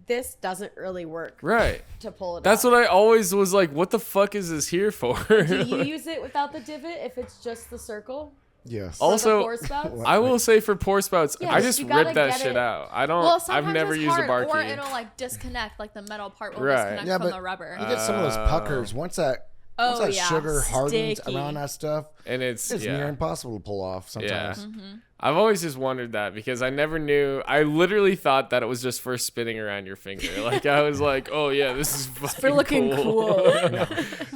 This doesn't really work right. to pull it. That's out. what I always was like. What the fuck is this here for? Do you use it without the divot if it's just the circle? Yes. For the Also, pour spouts? I will say for pour spouts, Yeah, I just you gotta rip that get shit it- out. I don't. Well, sometimes I've never it's used hard, a bar or key. it'll like disconnect, like the metal part will Right. disconnect Yeah, from but the rubber. You get some of those puckers. Once that sugar hardens sticky. around that stuff, And it's it's yeah. near impossible to pull off sometimes. I've always just wondered that because I never knew. I literally thought that it was just for spinning around your finger. Like I was like, oh yeah, this is fucking For looking cool.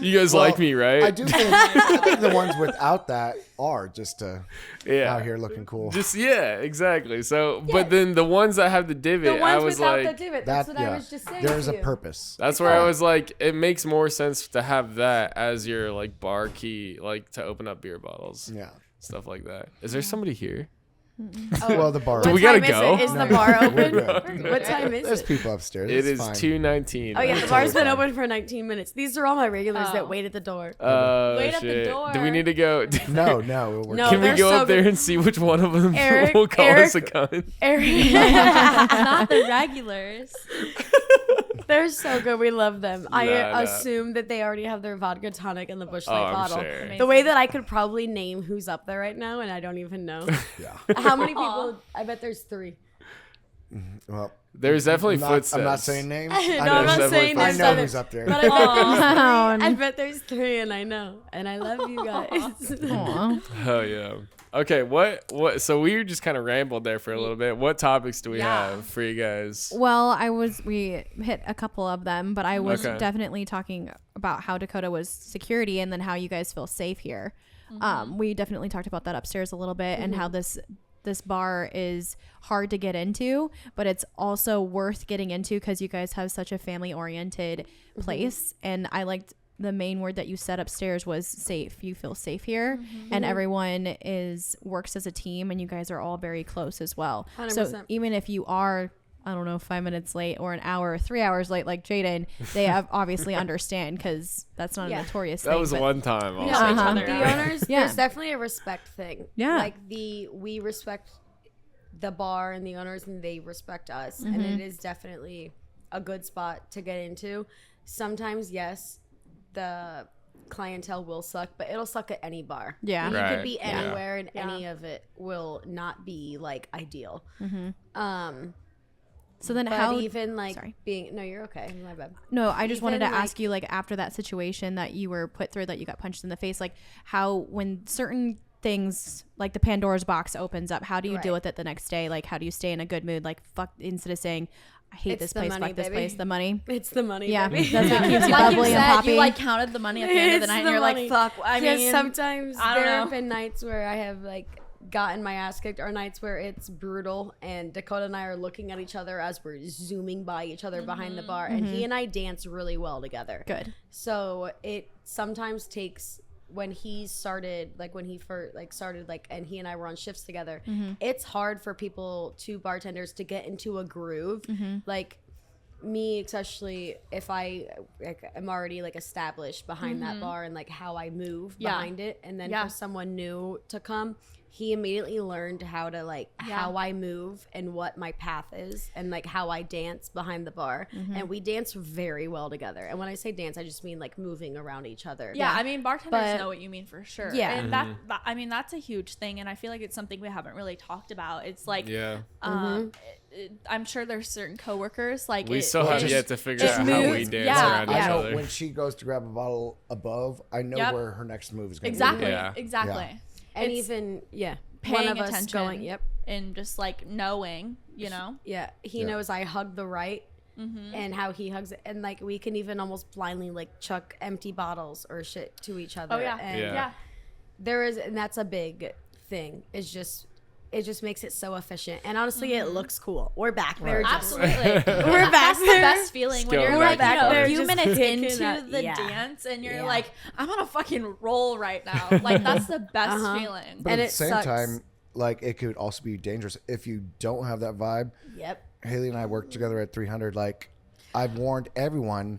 You guys like me, right? I do think, I think the ones without that are just Yeah. out here looking cool. Just yeah, exactly. So, but then the ones that have the divot, The I ones was without like, the divot. that, That's what I was just saying. there's to a you. purpose. that's where I was like, it makes more sense to have that as your like bar key, like to open up beer bottles, Yeah. stuff like that. Is there somebody here? Well, the bar. Do What we gotta time go? Is the No, bar we're open? good. What time is There's it? people upstairs. It It's is fine. 2:19. Oh yeah, the bar's been open for 19 minutes. These are all my regulars Oh. that wait at the door. Wait at the shit. door. Do we need to go? No, no. We're No, Can we they're go so up there good. and see which one of them Eric- will call us a Eric- cunt? Eric, Not the regulars. they're so good. We love them. I Nah. assume that they already have their vodka tonic in the Busch Oh, Light I'm bottle. sure. The way that I could probably name who's up there right now, and I don't even know. Yeah. How many people? I bet there's 3. Well, There's definitely I'm not, footsteps. I'm not saying names. No, I know, I'm not definitely saying I names know either. who's up there. But I bet, Aw. I bet there's 3, and I know, and I love you guys. Aw. Oh yeah. Okay, what so we just kind of rambled there for a little bit. What topics do we Yeah. have for you guys? Well, we hit a couple of them, but I was Okay. definitely talking about how Dakota was security and then how you guys feel safe here. We definitely talked about that upstairs a little bit and how this bar is hard to get into, but it's also worth getting into because you guys have such a family oriented place. And I liked the main word that you said upstairs was safe. You feel safe here, and everyone works as a team, and you guys are all very close as well. 100%. So even if you are, I don't know, 5 minutes late or an hour or 3 hours late like Jaden, they have obviously understand because that's not Yeah. a notorious That thing. was but- one time. We Also. know each Uh-huh. other. The now. owners, Yeah. there's definitely a respect thing. Yeah. Like we respect the bar and the owners, and they respect us, and it is definitely a good spot to get into. Sometimes, yes, the clientele will suck, but it'll suck at any bar. Yeah. You Right. could be Yeah. anywhere, and any of it will not be like ideal. So then But how even like sorry. being no, you're okay. My bad. No, I just wanted to Even, like- ask you, like, after that situation that you were put through, that you got punched in the face, like, how, when certain things, like the Pandora's box opens up, how do you deal Right. with it the next day? Like, how do you stay in a good mood? Like, fuck, instead of saying, I hate It's this the place. money, Fuck this baby. place. The money. It's the money, Yeah, baby. that's what keeps you Like you bubbly and said, poppy. you like counted the money at the end of the It's night, and the you're money. like, "Fuck." I mean, sometimes I don't there know. have been nights where I have like gotten my ass kicked, or nights where it's brutal, and Dakota and I are looking at each other as we're zooming by each other behind the bar, and he and I dance really well together. Good. So it sometimes takes, when he started, like when he first like started, like, and he and I were on shifts together, it's hard for people, to bartenders, to get into a groove. Like me, especially if I am already like established behind that bar and like how I move behind it, and then for someone new to come, he immediately learned how to like how I move and what my path is, and like how I dance behind the bar, and we dance very well together. And when I say dance, I just mean like moving around each other. Yeah, I mean, bartenders But- know what you mean for sure. Yeah. And that, I mean, that's a huge thing. And I feel like it's something we haven't really talked about. It's like, Yeah. I'm sure there's certain coworkers, like, We still have just- yet to figure it out how we moves- dance yeah, around I each know other. when she goes to grab a bottle above, I know Yep. where her next move is going to exactly, be. Yeah. exactly. And It's even paying one of us attention. going, yep. And just like knowing, you know? Yeah, he Yeah. knows I hug the right, and how he hugs it, and like we can even almost blindly like chuck empty bottles or shit to each other. Oh, yeah. And Yeah. there is, and that's a big thing. It just makes it so efficient, and honestly, it looks cool. We're back there, Right. just Absolutely. We're back That's the there. best feeling when Still you're back like, you know, there, a few just minutes kicking into that- the yeah. dance, and you're Yeah. like, I'm on a fucking roll right now. Like, that's the best feeling. But And at it the same sucks. time, like it could also be dangerous if you don't have that vibe. Yep. Haley and I worked together at 300. Like I've warned everyone,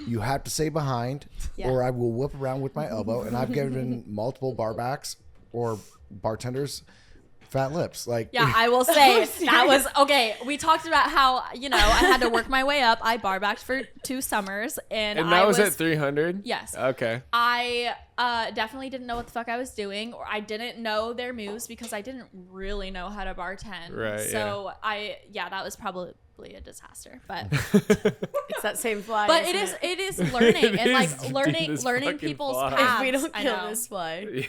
you have to stay behind, Yeah. or I will whip around with my elbow. And I've given multiple barbacks or bartenders fat lips. Like Yeah, I will say that was okay. We talked about how, you know, I had to work my way up. I barbacked for 2 summers, and And I that was at 300? Yes. Okay. I definitely didn't know what the fuck I was doing, or I didn't know their moves because I didn't really know how to bartend. Right, So that was probably a disaster. But It's that same fly. but isn't it is learning It and is, like dude, learning this learning fucking people's fly. paths. If we don't I kill know. this fly.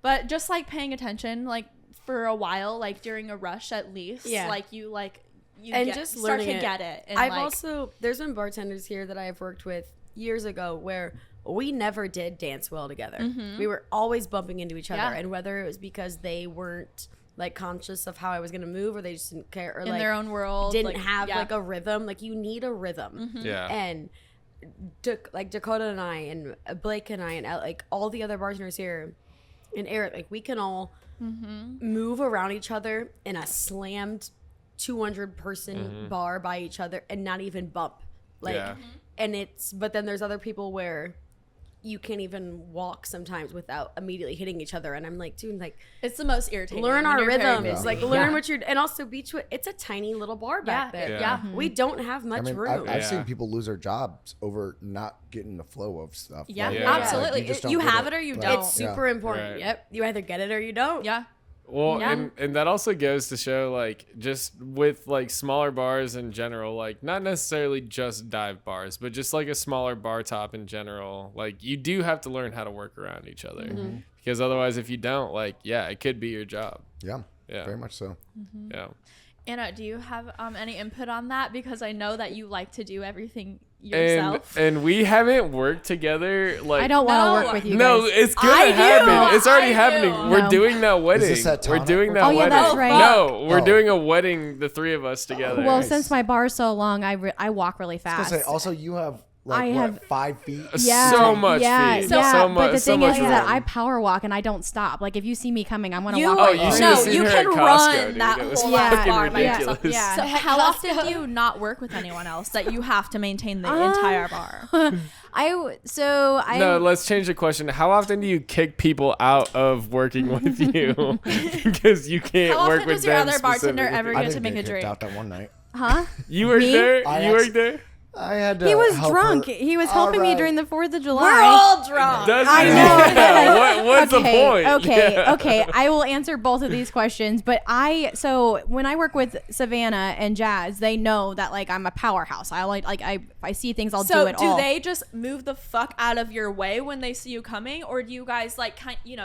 But just like paying attention, like for a while, like during a rush at least, Yeah. like you And get, just start learning to it. get it. And I've like, also, there's been bartenders here that I have worked with years ago where we never did dance well together. We were always bumping into each other, Yeah. and whether it was because they weren't like conscious of how I was gonna move, or they just didn't care, or in like their own world, didn't like, have yeah. like a rhythm. Like you need a rhythm. Yeah. And like Dakota and I, and Blake and I, and like all the other bartenders here, and Eric, like we can all move around each other in a slammed 200 person bar by each other and not even bump. Like, Yeah. and but then there's other people where you can't even walk sometimes without immediately hitting each other. And I'm like, dude, like, It's the most irritating. learn when our you're very rhythms. busy. Like, learn what you're, and also BeechWood, it's a tiny little bar back Yeah, there. yeah. We don't have much I mean, room. I've Yeah. seen people lose their jobs over not getting the flow of stuff. Yeah, Like, Yeah. absolutely. you just don't You get have it or you Like, don't. It's super important. Right. Yep. You either get it or you don't. Yeah. Well, Yeah. and that also goes to show, like, just with, like, smaller bars in general, like, not necessarily just dive bars, but just, like, a smaller bar top in general, like, you do have to learn how to work around each other. Because otherwise, if you don't, like, yeah, it could be your job. Yeah, Yeah. very much so. Yeah. Anna, do you have any input on that? Because I know that you like to do everything And, yourself. and we haven't worked together, like... I don't want to No. work with you No, guys. it's gonna I do. happen. It's already I do. happening. We're No. doing that wedding. this that We're tonic doing we're that talking wedding. about? Oh, yeah, that's right. No, we're Oh. doing a wedding, the 3 of us together. Well, Nice. since my bar's so long, I walk really I fast. was gonna say, also, you have like I what, have- 5 feet? Yeah, So much yeah, feet. Yeah, So but the so thing much is that room. I power walk and I don't stop. Like if you see me coming, I'm gonna You, walk. Oh, right you through should no, have seen you her can at Costco, run dude. that It was whole fucking bar by ridiculous. yourself. Yeah. So At how often Costco. do you not work with anyone else that you have to maintain the entire bar? No, let's change the question. How often do you kick people out of working with you because you can't How work often with does your them other bartender specifically? ever I get to didn't make get a kicked drink? out that one night. Huh? You worked Me? there? I You worked actually- there? I had to. He was help drunk. her. He was All helping me right. during the 4th of July. We're all drunk. Doesn't know. Yeah. What's the point? Okay, Yeah. okay. I will answer both of these questions, but so when I work with Savannah and Jazz, they know that like I'm a powerhouse. I if I see things, I'll do it all. So do they just move the fuck out of your way when they see you coming, or do you guys like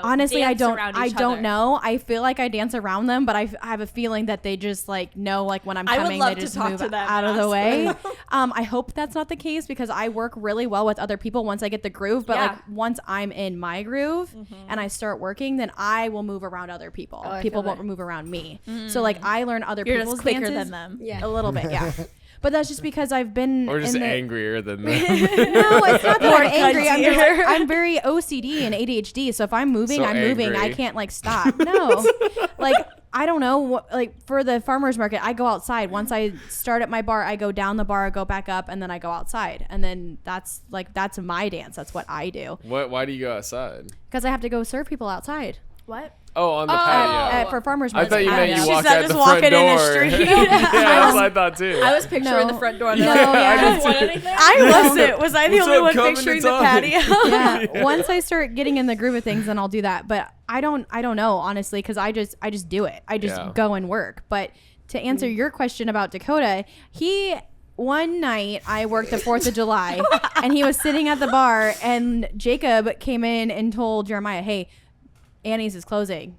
Honestly, dance around I each don't other? know. I feel like I dance around them, but I have a feeling that they just like know like when I'm I would coming, love they to just talk move to them out of and the ask way. them. I hope that's not the case because I work really well with other people once I get the groove. But Yeah. like once I'm in my groove and I start working, then I will move around other people. I People feel won't it. move around me. So like I learn other You're people's just quicker dances than them. Yeah. a little bit, yeah. But that's just because I've been Or just in the, angrier than them. no, it's not that I'm angry. I'm, just, cuntier. I'm very OCD and ADHD. So if I'm moving, So I'm moving. I angry. can't like stop. No, like I don't know. Like for the farmers market, I go outside. Once I start at my bar, I go down the bar, I go back up, and then I go outside. And then that's my dance. That's what I do Why do you go outside? because I have to go serve people outside What? Oh, on the patio. for farmers I market. thought you meant you She walked said out just the walking front in door. the street. Yeah, that's what I thought too. I was picturing No. the front door. No, No, yeah. I want anything. I wasn't. Was I the What's only up, one coming picturing to the talk? patio? Yeah. Once I start getting in the groove of things, then I'll do that. But I don't know honestly because I just do it. I just Yeah. go and work. But to answer your question about Dakota, one night I worked the 4th of July and he was sitting at the bar and Jacob came in and told Jeremiah, "Hey, Annie's is closing."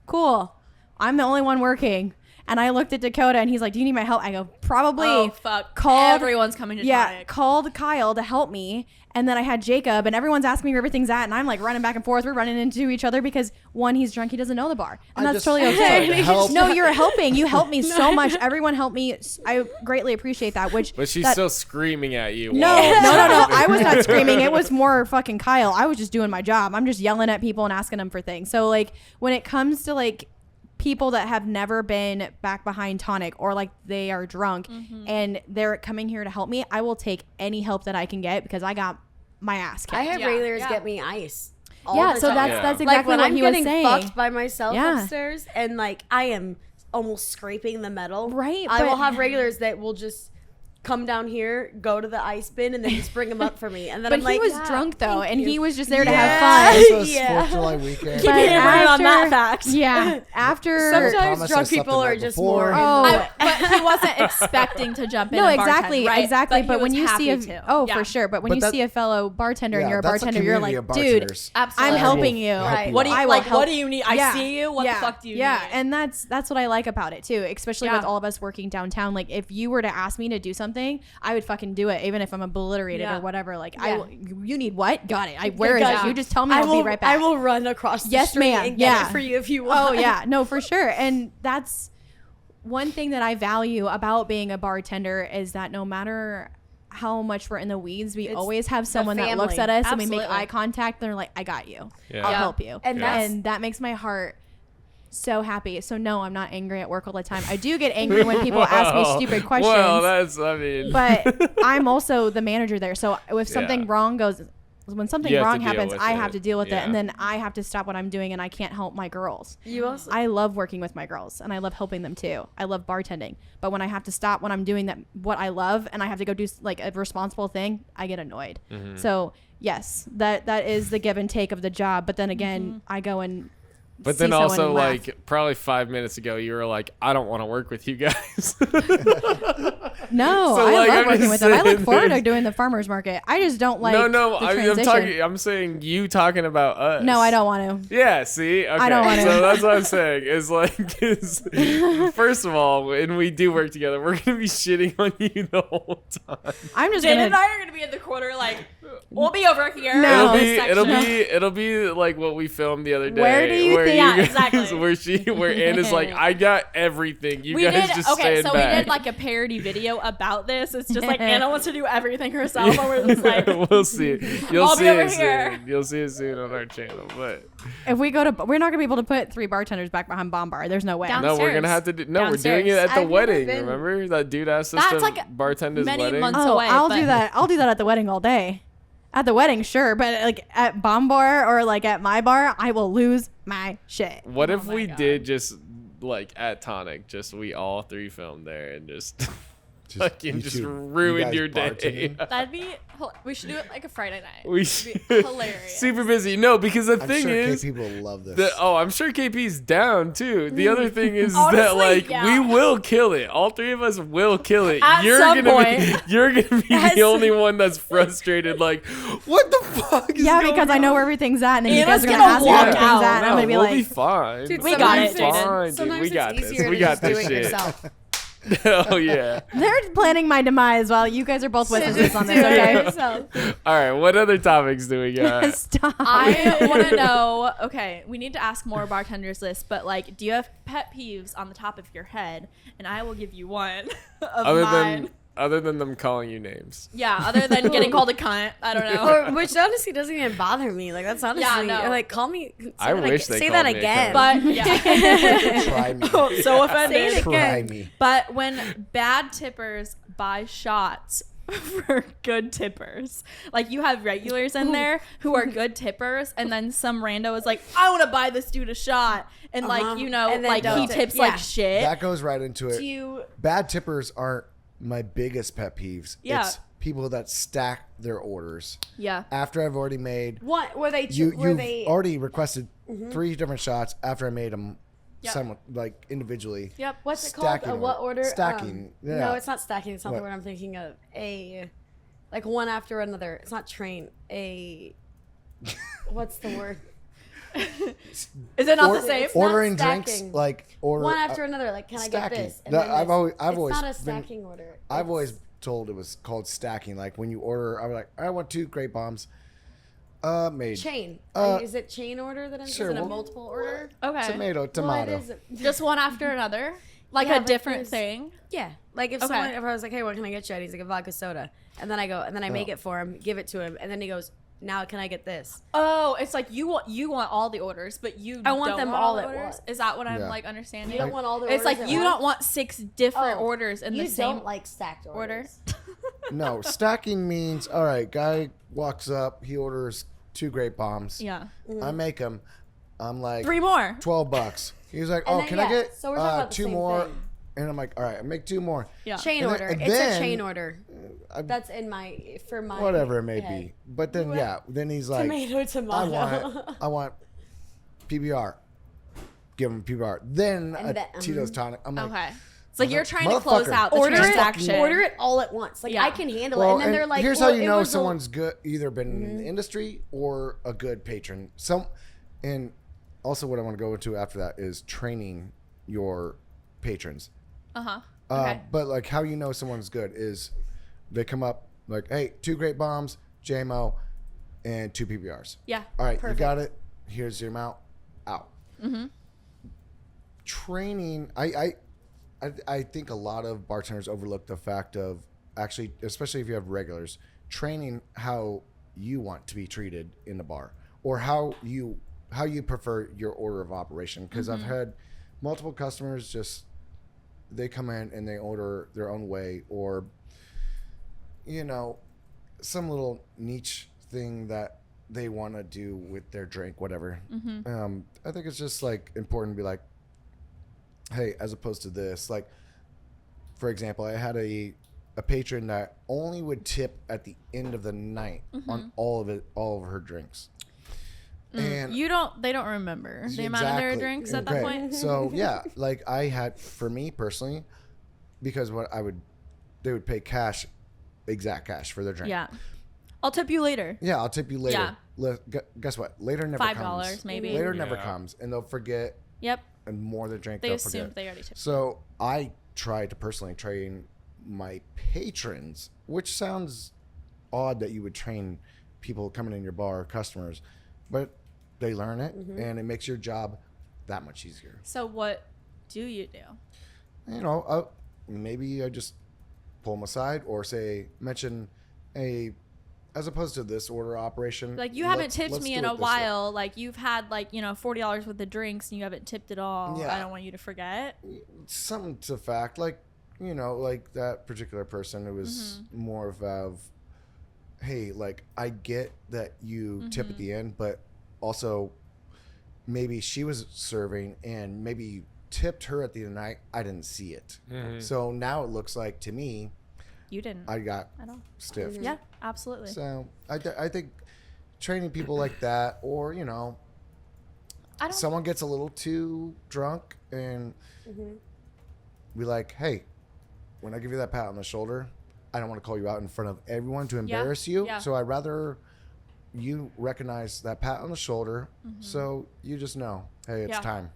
Cool. I'm the only one working. And I looked at Dakota and he's like, "Do you need my help?" I go, "Probably." Oh fuck! Called- Everyone's coming to Yeah, Tonic. called Kyle to help me. And then I had Jacob and everyone's asking me where everything's at. And I'm like running back and forth. We're running into each other because one, he's drunk. He doesn't know the bar. And I that's just totally tried okay. to help. No, you're helping. You helped me so much. Everyone helped me. I greatly appreciate that. But she's that- still screaming at you. No, no. I was not screaming. It was more fucking Kyle. I was just doing my job. I'm just yelling at people and asking them for things. So like when it comes to like people that have never been back behind tonic or like they are drunk and they're coming here to help me, I will take any help that I can get because I got my ass kicked. I have Yeah, regulars yeah. get me ice. all Yeah, the so time. that's Yeah. that's like exactly when what I'm he was getting saying. fucked by myself Yeah. upstairs and like I am almost scraping the metal. Right, I will but- have regulars that will just come down here, go to the ice bin, and then just bring them up for me. And then But I'm like, he was "Yeah, drunk though, thank and you." he was just there to Yeah. have fun. This was Yeah. 4th of July weekend. Keep it on that fact. Yeah, after Promise Sometimes I drunk slept people the are night just before. more. Oh. But he wasn't expecting to jump in. no, and bartend, exactly, right? exactly. he But when was you see happy to. oh, Yeah. for sure. But when But you that- see a fellow bartender and Yeah, you're a that's bartender, you're community like, of dude, bartenders. Absolutely. I'm helping you. Right. What do you I will like? help- What do you need? Yeah. I see you. What yeah. the fuck do you yeah. need? And that's what I like about it too, especially with Yeah. all of us working downtown. Like if you were to ask me to do something, I would fucking do it, even if I'm obliterated Yeah. or whatever. Like Yeah. you need what? Got it. Where is got it? it. You just tell me. I I'll will, be right back. I will run across the Yes, street ma'am. and get Yeah. it for you if you want. Oh yeah, no, for sure. And that's one thing that I value about being a bartender is that no matter how much we're in the weeds, we It's always have the someone that looks family. at us and we make Absolutely. eye contact. And they're like, "I got you. Yeah. I'll Yeah. help you." And And, that's that makes my heart so happy. So no, I'm not angry at work all the time. I do get angry when people ask me stupid questions. Well, that's, I mean. But I'm also the manager there. So if something Yeah. wrong goes, when something You have to wrong deal happens, with I it. have to deal with it. Yeah. And then I have to stop what I'm doing and I can't help my girls. you also. I love working with my girls and I love helping them too. I love bartending. But when I have to stop when I'm doing that, what I love, and I have to go do like a responsible thing, I get annoyed. So yes, that is the give and take of the job. But then again, I go and But see then someone also, and laugh. like, probably 5 minutes ago, you were like, I don't want to work with you guys. no, So, I like, love I'm working just with them. I look saying forward to there's- doing the farmers market. I just don't like no, the I'm transition. I'm saying you talking about us. No, I don't want to. Yeah, see? Okay. don't wanna. So that's what I'm saying. Is like, first of all, when we do work together, we're going to be shitting on you the whole time. I'm just Jen gonna. and I are gonna be in the corner, like we'll be over here. No. in this section. It'll be like what we filmed the other day. Where do you where think- Yeah, guys- exactly. where Anna's like, I got everything. You We guys did just okay, stand so back. we did like a parody video about this. It's just like Anna wants to do everything herself, and we're just like, we'll see. You'll I'll see be over it here. soon. You'll see it soon on our channel. But If we go to, we're not gonna be able to put 3 bartenders back behind Bomb Bar. There's no way. Down- no, we're gonna Downstairs. have to do. No, we're doing it at the I've never wedding. been- Remember that dude asked us That's to like bartend his many wedding. months Oh, away, I'll but- do that. I'll do that at the wedding all day. At the wedding, sure, but like at Bomb Bar or like at my bar, I will lose my shit. What if my we God. did just like at Tonic, just we all 3 filmed there and just fucking just ruined your day. bartending? That'd be. We should do it like a Friday night. We It'd be hilarious. super busy. No, because the I'm thing sure is, KP will love this. I'm sure KP's down too. The other thing is that Honestly, like yeah. we will kill it. All three of us will kill it. At you're some gonna point. you're gonna be the only one that's frustrated. Like, what the fuck is Yeah, going because I on? know where everything's at, and then you Anna's guys are gonna gonna ask me where walk everything's out. at, and I'm gonna be we'll like, be fine. Dude, We got it, sometimes- Jaden. Fine, dude. Sometimes We got it's this. easier We to got just do this it shit. yourself. Oh yeah. they're planning my demise while you guys are both witnesses on this. Do it Okay. yourself. All right. What other topics do we got? Stop. I want to know. Okay, we need to ask more bartenders this, but like, do you have pet peeves on the top of your head? And I will give you one of mine. Other than them calling you names. Yeah, other than getting called a cunt. I don't know. Or, which honestly doesn't even bother me. Like that's honestly no. like call me. I wish they say called that me a again. But yeah, Try me. so offended. Say it Try again. me. But when bad tippers buy shots for good tippers, like you have regulars in there who are good tippers, and then some rando is like, I want to buy this dude a shot, and like you know, And then like he don't. tips Yeah. like shit. That goes right into it. Do you? Bad tippers aren't my biggest pet peeves. Yeah. It's people that stack their orders. Yeah. After I've already made, What were they? you've they? already requested 3 different shots after I made them, Yep. like individually. Yep. What's it called? Stacking What order? Stacking. Yeah. No, it's not stacking. It's not What? the word I'm thinking of. Like one after another. It's not train. What's the word? Is it not the same? Ordering not drinks stacking. like order One after another. Like, can I get stacking. this? No, then I've this. always It's not a been- stacking order. I've It's- always told it was called stacking. Like when you order, I'm like, I want 2 grape bombs. Made chain. Is it chain order that I'm sure, Is it a well- multiple order? Okay. tomato, Well, it tomato. is. Just one after another, like Yeah, a but different there's- thing. Yeah, like if Okay. someone, if I was like, hey, what can I get you? And he's like a vodka soda, and then I go, and then I make it for him, give it to him, and then he goes, now can I get this? Oh, it's like you want all the orders, but you I want don't them want all the at orders? once. Is that what I'm Yeah. like understanding? You don't want all the It's orders like at you once? don't want 6 different Oh, orders in you the same don't like stacked order. orders. No, stacking means, all right, guy walks up, he orders 2 grape bombs. Yeah. I make them. I'm like, 3 more. $12. He's like, And oh, then, can I yeah, get so we're talking about the 2 same more? thing. And I'm like, all right, I make 2 more. Yeah. Chain And order. then- It's then- a chain order. That's in my Whatever it may head. be. But then, yeah, then he's like, Tomato. I want PBR. Give him PBR. Then And a then- Tito's tonic. I'm like, Okay. It's like you're trying to close Motherfucker. out the Order transaction. it. Order it all at once. Like Yeah. I can handle well, it. And then they're like, here's well, how you it know was a- someone's good, either been in the industry or a good patron. And also what I want to go into after that is training your patrons. Uh-huh. Okay. But like how you know someone's good is they come up like, hey, 2 grape bombs, JMO, and 2 PBRs. Yeah. All right, Perfect. you got it. Here's your amount. Out. Mm-hmm. Training, I think a lot of bartenders overlook the fact of actually, especially if you have regulars, training how you want to be treated in the bar or how you prefer your order of operation. Because I've had multiple customers just they come in and they order their own way, or you know, some little niche thing that they want to do with their drink, whatever. I think it's just like important to be like, hey, as opposed to this, like, for example, I had a patron that only would tip at the end of the night on all of her drinks. And They don't remember the amount of their Exactly. drinks at that Okay. point. So yeah, like I had, for me personally, because they would pay cash, exact cash for their drink. Yeah. I'll tip you later. Yeah, I'll tip you later. Yeah. Guess what? Later never $5 comes. maybe. Later never Yeah. comes, and they'll forget, Yep. and more than drink, They they'll assumed forget. they already tipped. So I try to personally train my patrons, which sounds odd that you would train people coming in your bar, customers, but they learn it, and it makes your job that much easier. So what do you do? You know, maybe I just pull them aside or mention as opposed to this order operation. Like you haven't let's tipped me do in it a this way. while. Like you've had like, $40 worth of drinks and you haven't tipped it all. Yeah. I don't want you to forget. Something to fact, like, like that particular person, it was more of, hey, like, I get that you tip at the end, but also maybe she was serving and maybe you tipped her at the end of the night. I didn't see it. So now it looks like to me You didn't. I got I don't. stiffed. Yeah, absolutely. So I think training people like that, or I don't. someone gets a little too drunk and be like, hey, when I give you that pat on the shoulder, I don't want to call you out in front of everyone to embarrass you. Yeah. So I'd rather you recognize that pat on the shoulder, so you just know, hey, it's Yeah. time.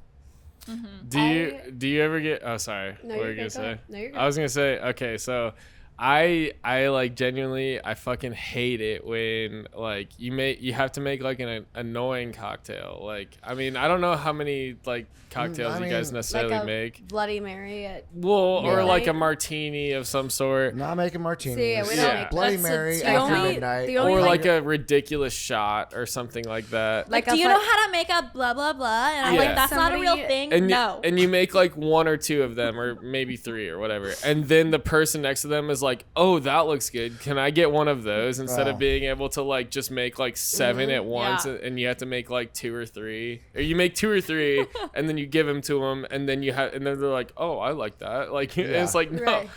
Do you ever get? Oh, sorry. No, what were you're you gonna good. Go say? ahead. No, you're good. I was gonna say. Okay, so I like genuinely I fucking hate it when like you have to make like an annoying cocktail. Like I mean I don't know how many like cocktails you guys necessarily like a make. Bloody Mary at Well, or Yeah. like a martini of some sort. Not making martinis. See, we don't Yeah. make Bloody That's Mary the after only- midnight. the only Or like- like a ridiculous shot or something like that. like Do you know how to make a blah blah blah? And I'm Yeah. like, that's not a real Somebody- thing. And No. and you make like one or two of them or maybe three or whatever. And then the person next to them is like, "Oh, that looks good. Can I get one of those?" Instead of Oh. being able to like just make like 7 at once Yeah. and you have to make like 2 or 3. Or you make 2 or 3 and then you give them to them and then and then they're like, "Oh, I like that." Like it's like no, Right.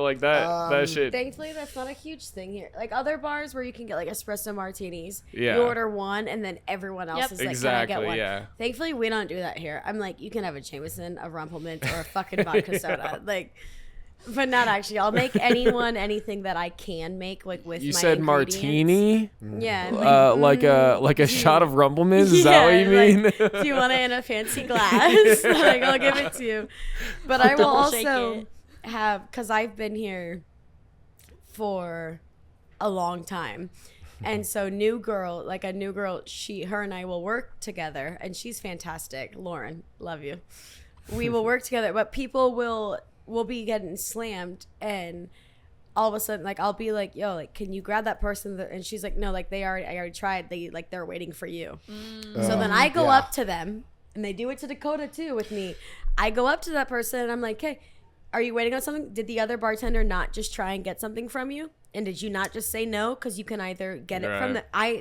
like that shit. Thankfully, that's not a huge thing here. Like other bars where you can get like espresso martinis, Yeah. you order one and then everyone else Yep. is like, Exactly, "Can I get one?" yeah. Thankfully, we don't do that here. I'm like, you can have a Jameson, a Rumplemint, or a fucking vodka soda, like, but not actually. I'll make anything that I can make like with. You my said ingredients. martini, Yeah. like a shot of Rumplemans. Is that what you mean? like, if you want it in a fancy glass, like I'll give it to you. But I will Double shake also it. have, because I've been here for a long time. And so new girl, her and I will work together, and she's fantastic. Lauren, love you. We will work together, but people will be getting slammed, and all of a sudden, like, I'll be like, yo, like, can you grab that person? And she's like, no, like, I already tried. They're waiting for you. So then I go yeah. up to them, and they do it to Dakota too with me. I go up to that person, and I'm like, hey, are you waiting on something? Did the other bartender not just try and get something from you? And did you not just say no? Because you can either get it from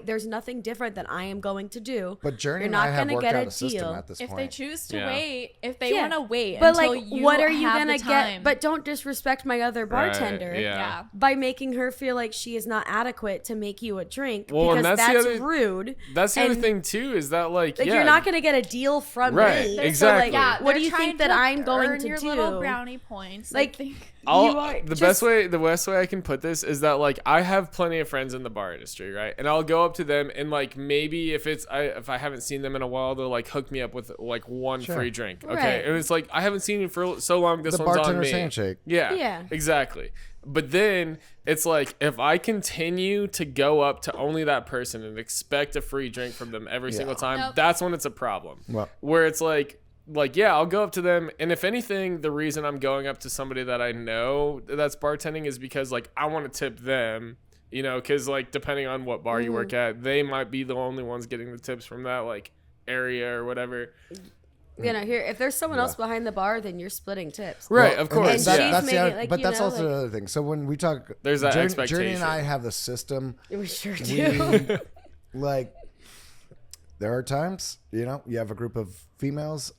there's nothing different that I am going to do. But Journey You're and not I have gonna worked get out a a system deal. at this if point. they choose to Yeah. wait, if they Yeah. want to wait But until like, you what are you have gonna the get? time. But don't disrespect my other bartender. Right, yeah. By making her feel like she is not adequate to make you a drink, Well, and because that's that's the other- rude. That's the other And, thing too, is that like you're not gonna get a deal from Right, me. exactly. So like, what do they're you trying think that to I'm going earn to your do? little brownie points. Like, They think- The best way I can put this is that like I have plenty of friends in the bar industry, right? And I'll go up to them and like maybe if I haven't seen them in a while, they'll like hook me up with like one Sure. free drink, okay? Right. And it's like I haven't seen you for so long. This The one's on bartender's me. handshake. Yeah, Yeah. exactly. But then it's like if I continue to go up to only that person and expect a free drink from them every single time, Nope. that's when it's a problem. Well- Where it's like yeah, I'll go up to them, and if anything, the reason I'm going up to somebody that I know that's bartending is because like I want to tip them, because like depending on what bar you work at, they might be the only ones getting the tips from that like area or whatever. Here, if there's someone else behind the bar, then you're splitting tips. Right, Well, of course. And That, she's that's the making other, it, like, but you that's know, also like- the other thing. So when we talk, There's that Journey expectation. and I have the system. We sure do. Like, there are times, you have a group of females,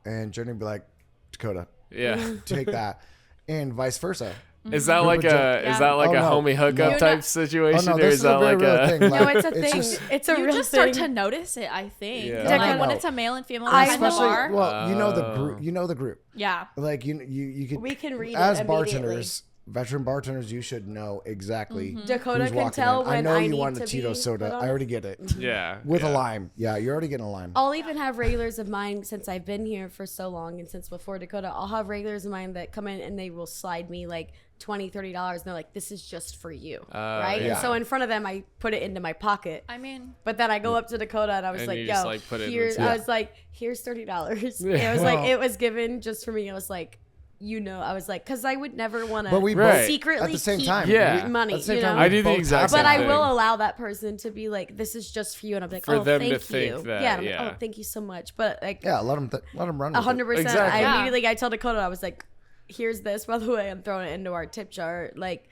and Journey will be like, Dakota, Yeah. take that, and vice versa. Is that like a Oh, no. homie hookup No. type Oh situation, no, or this is is a that very like real a? thing. No, Like, it's a thing. It's a you real just thing. start to notice it, I think. Yeah. Like Dakota- when it's a male and female I behind the Especially, bar. well, you know the group. You know the group. Yeah. Like you could. We can read it as immediately. bartenders, veteran bartenders. You should know exactly. Dakota who's can walking tell in. when I know you need want to a Tito be soda. put on I it. already get it. Yeah. With yeah. a lime. Yeah, you're already getting a lime. I'll even have regulars of mine since I've been here for so long, and since before Dakota, I'll have regulars of mine that come in and they will slide me like $20, $30, and they're like, "This is just for you," right? yeah. And so in front of them, I put it into my pocket. I mean, But then I go up to Dakota and I was And like, you "Yo, just, like, put it in the here's." tip. I was like, "Here's $30." Yeah. It was like Well- it was given just for me. I was like, I was like, because I would never want But we to both Right. secretly at the same keep time. Yeah. money. At the same you know? time, I we do the both exact have same But I thing. will allow that person to be like, "This is just for you," and I'm like, For "Oh, them to thank think you." that, Yeah, and I'm yeah. like, "Oh, thank you so much." But like, Yeah, let them run. with it. 100%. Exactly. I immediately, I told Dakota, I was like, "Here's this. By the way, I'm throwing it into our tip jar." Like,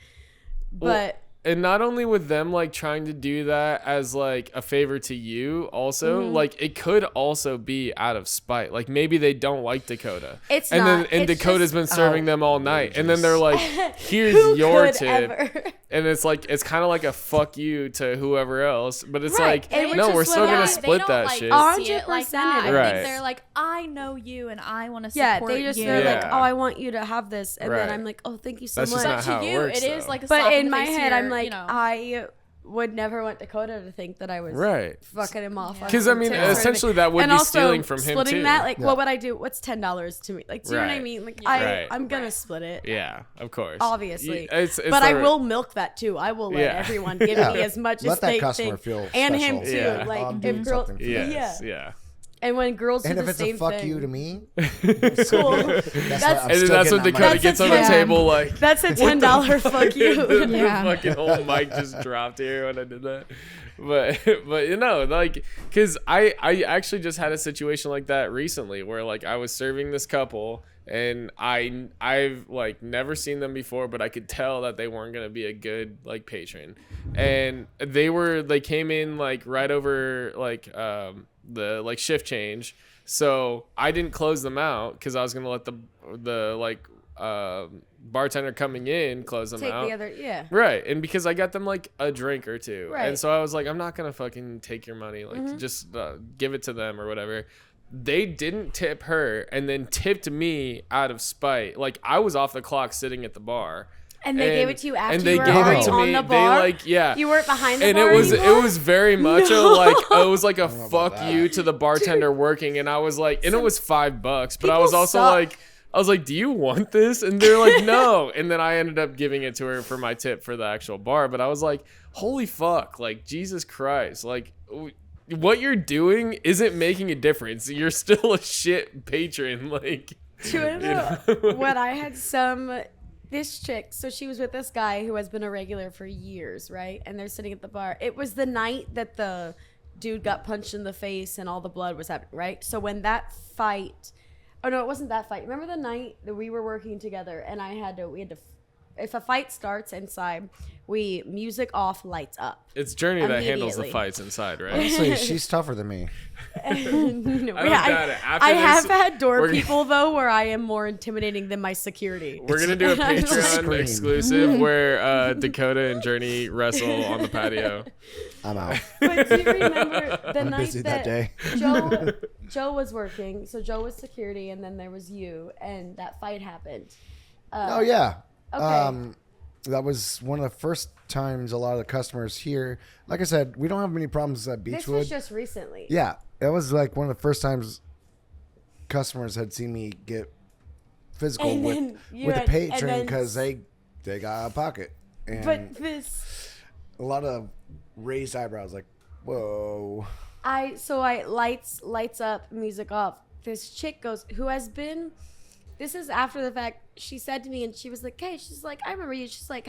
but not only with them like trying to do that as like a favor to you also, like it could also be out of spite. Like maybe they don't like Dakota. It's and not. then It's Dakota's just- been serving them all night. And then they're like, here's Who your could tip. ever? And it's like it's kind of like a fuck you to whoever else. But it's Right. like, And which no, is we're what still I- gonna they split don't, that like, shit. see it like 100% that. I Right. think they're like, I know you and I want to Yeah, support they just you. they're like, Yeah. oh, I want you to have this, and then Right. I'm like, oh, thank you so That's much. just not But how to it you, works, it is though. like a slap But in in the my face head, here, I'm like, you know. I would never want Dakota to think that I was Right. fucking him off. Because I mean, tip or anything. essentially that would And be also, stealing from him splitting too. that, like, Yeah. what would I do? What's $10 to me? Like, do you know what I Right. mean? Like, Right. I'm gonna split it. Yeah, of course. Obviously, It's but I the- will milk that too. I will let Yeah. everyone give Yeah. me as much Let as that they customer think, feel and special. him too. Yeah. Like I'm if doing girls, something for Yes. yeah. Yeah. And when girls And do if the it's same a fuck thing, you to me, cool. that's That's- I'm And then still that's when getting that Dakota money. gets on the Yeah. table like. That's a $10 fuck the, you. the Yeah. fucking whole mic just dropped here when I did that. But you know, like, cause I actually just had a situation like that recently where like I was serving this couple and I've like never seen them before, but I could tell that they weren't gonna be a good like patron, and they came in like right over like the like shift change, so I didn't close them out because I was gonna let the like bartender coming in close them Take out. the other, yeah. Right, and because I got them like a drink or two, Right. and so I was like, I'm not gonna fucking take your money, like just give it to them or whatever. They didn't tip her, and then tipped me out of spite. Like I was off the clock sitting at the bar, And they gave it to you after and they you were gave already it to on me. the They bar? like yeah, You weren't behind the and bar it was anymore? very much a like it was like a know about fuck that. you to the bartender working, and I was like, and it was $5, but I people was also suck. like. I was like, do you want this? And they're like, no. And then I ended up giving it to her for my tip for the actual bar. But I was like, holy fuck. Like, Jesus Christ. Like, what you're doing isn't making a difference. You're still a shit patron. Like, Do you know what I had this chick, so she was with this guy who has been a regular for years, right? And they're sitting at the bar. It was the night that the dude got punched in the face and all the blood was happening, right? So when that fight, oh no, it wasn't that fight. Remember the night that we were working together and we had to, if a fight starts inside, we music off, lights up. it's Journey that handles the Immediately. fights inside, right? Honestly, she's tougher than me. No, I don't yeah, doubt it. After I this, have had door we're- people though where I am more intimidating than my security. We're going to do a Patreon Scream. exclusive where Dakota and Journey wrestle on the patio. I'm out. But do you remember the I'm night busy that day. Joe was working, so Joe was security, and then there was you, and that fight happened. Oh yeah. Okay. That was one of the first times a lot of the customers here. Like I said, we don't have many problems at This BeechWood. was just recently. Yeah, that was like one of the first times customers had seen me get physical And with then you with a had- and patron then- because they got a pocket and But this, a lot of raised eyebrows. Like, whoa. I lights up, music off. This chick goes, who has been. This is after the fact. She said to me, and she was like, "Hey," she's like, "I remember you." She's like,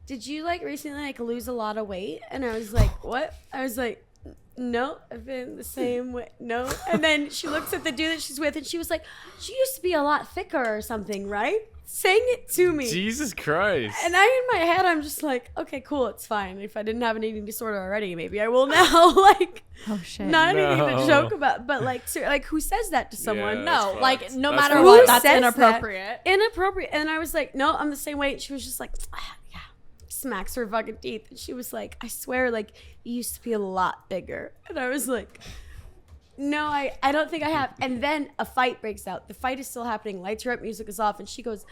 did you like recently like lose a lot of weight?" And I was like, "What?" I was like, "No, I've been the same way." No. And then she looks at the dude that she's with, and she was like, "She used to be a lot thicker or something, right?" Saying it to me. Jesus Christ. And in my head, I'm just like, okay, cool, it's fine. If I didn't have an eating disorder already, maybe I will now. Like, Oh shit. not anything to No. joke about, but like, like who says that to someone? Yeah, No, that's Like, fucked. no That's matter fucked. what, Who that's says inappropriate. inappropriate. And I was like, no, I'm the same way. And she was just like, yeah, smacks her fucking teeth. And she was like, I swear, like, you used to be a lot bigger. And I was like, no, I don't think I have. And then a fight breaks out. The fight is still happening. Lights are up, music is off. And she goes,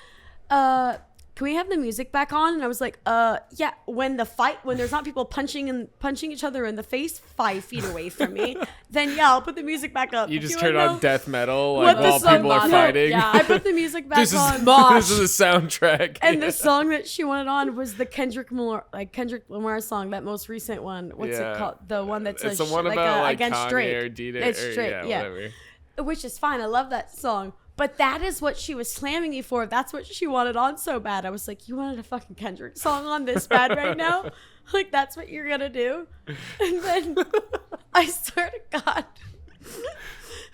can we have the music back on? And I was like, yeah. When there's not people punching each other in the face 5 feet away from me, then yeah, I'll put the music back up. You Do just wanna turn on know death metal what like the while song people are was? fighting. Yeah, I put the music back this is on. this is the soundtrack. And the song that she wanted on was the Kendrick Lamar song, that most recent one. What's Yeah. it called? The one that's it's the one about like against Kanye Drake. or Dita It's or Drake, yeah, whatever. Which is fine. I love that song. But that is what she was slamming me for. That's what she wanted on so bad. I was like, you wanted a fucking Kendrick song on this bad right now? Like, that's what you're going to do? And then I swear to God.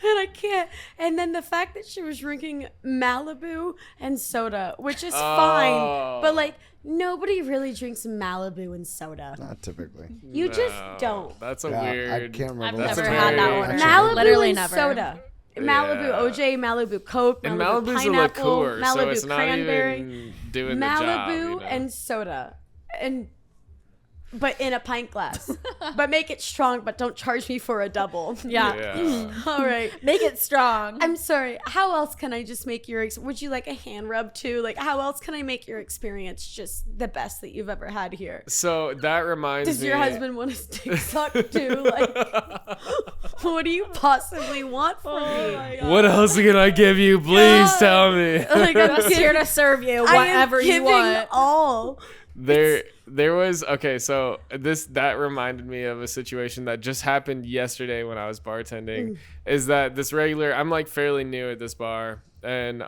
And I can't. And then the fact that she was drinking Malibu and soda, which is fine. But like, Nobody really drinks Malibu and soda. Not typically. You just don't. That's a Yeah, weird. I can't remember. I've That's never a had that very- order. Malibu Literally and never. soda. Malibu Yeah. OJ, Malibu Coke, And Malibu Malibu's a pineapple, liqueur, Malibu so it's not cranberry, even doing the job. Malibu You know? and soda, but in a pint glass. But make it strong, but don't charge me for a double. Yeah. Yeah. All right. Make it strong. I'm sorry. How else can I just make your? Would you like a hand rub too? Like, how else can I make your experience just the best that you've ever had here? So that reminds Does me. your husband want a stick suck too? Like, what do you possibly want from me? What else can I give you? Please tell me. Like, I'm Just here to serve you I am whatever you giving want. all. There was okay, so that reminded me of a situation that just happened yesterday when I was bartending. Is that this regular, I'm like fairly new at this bar, and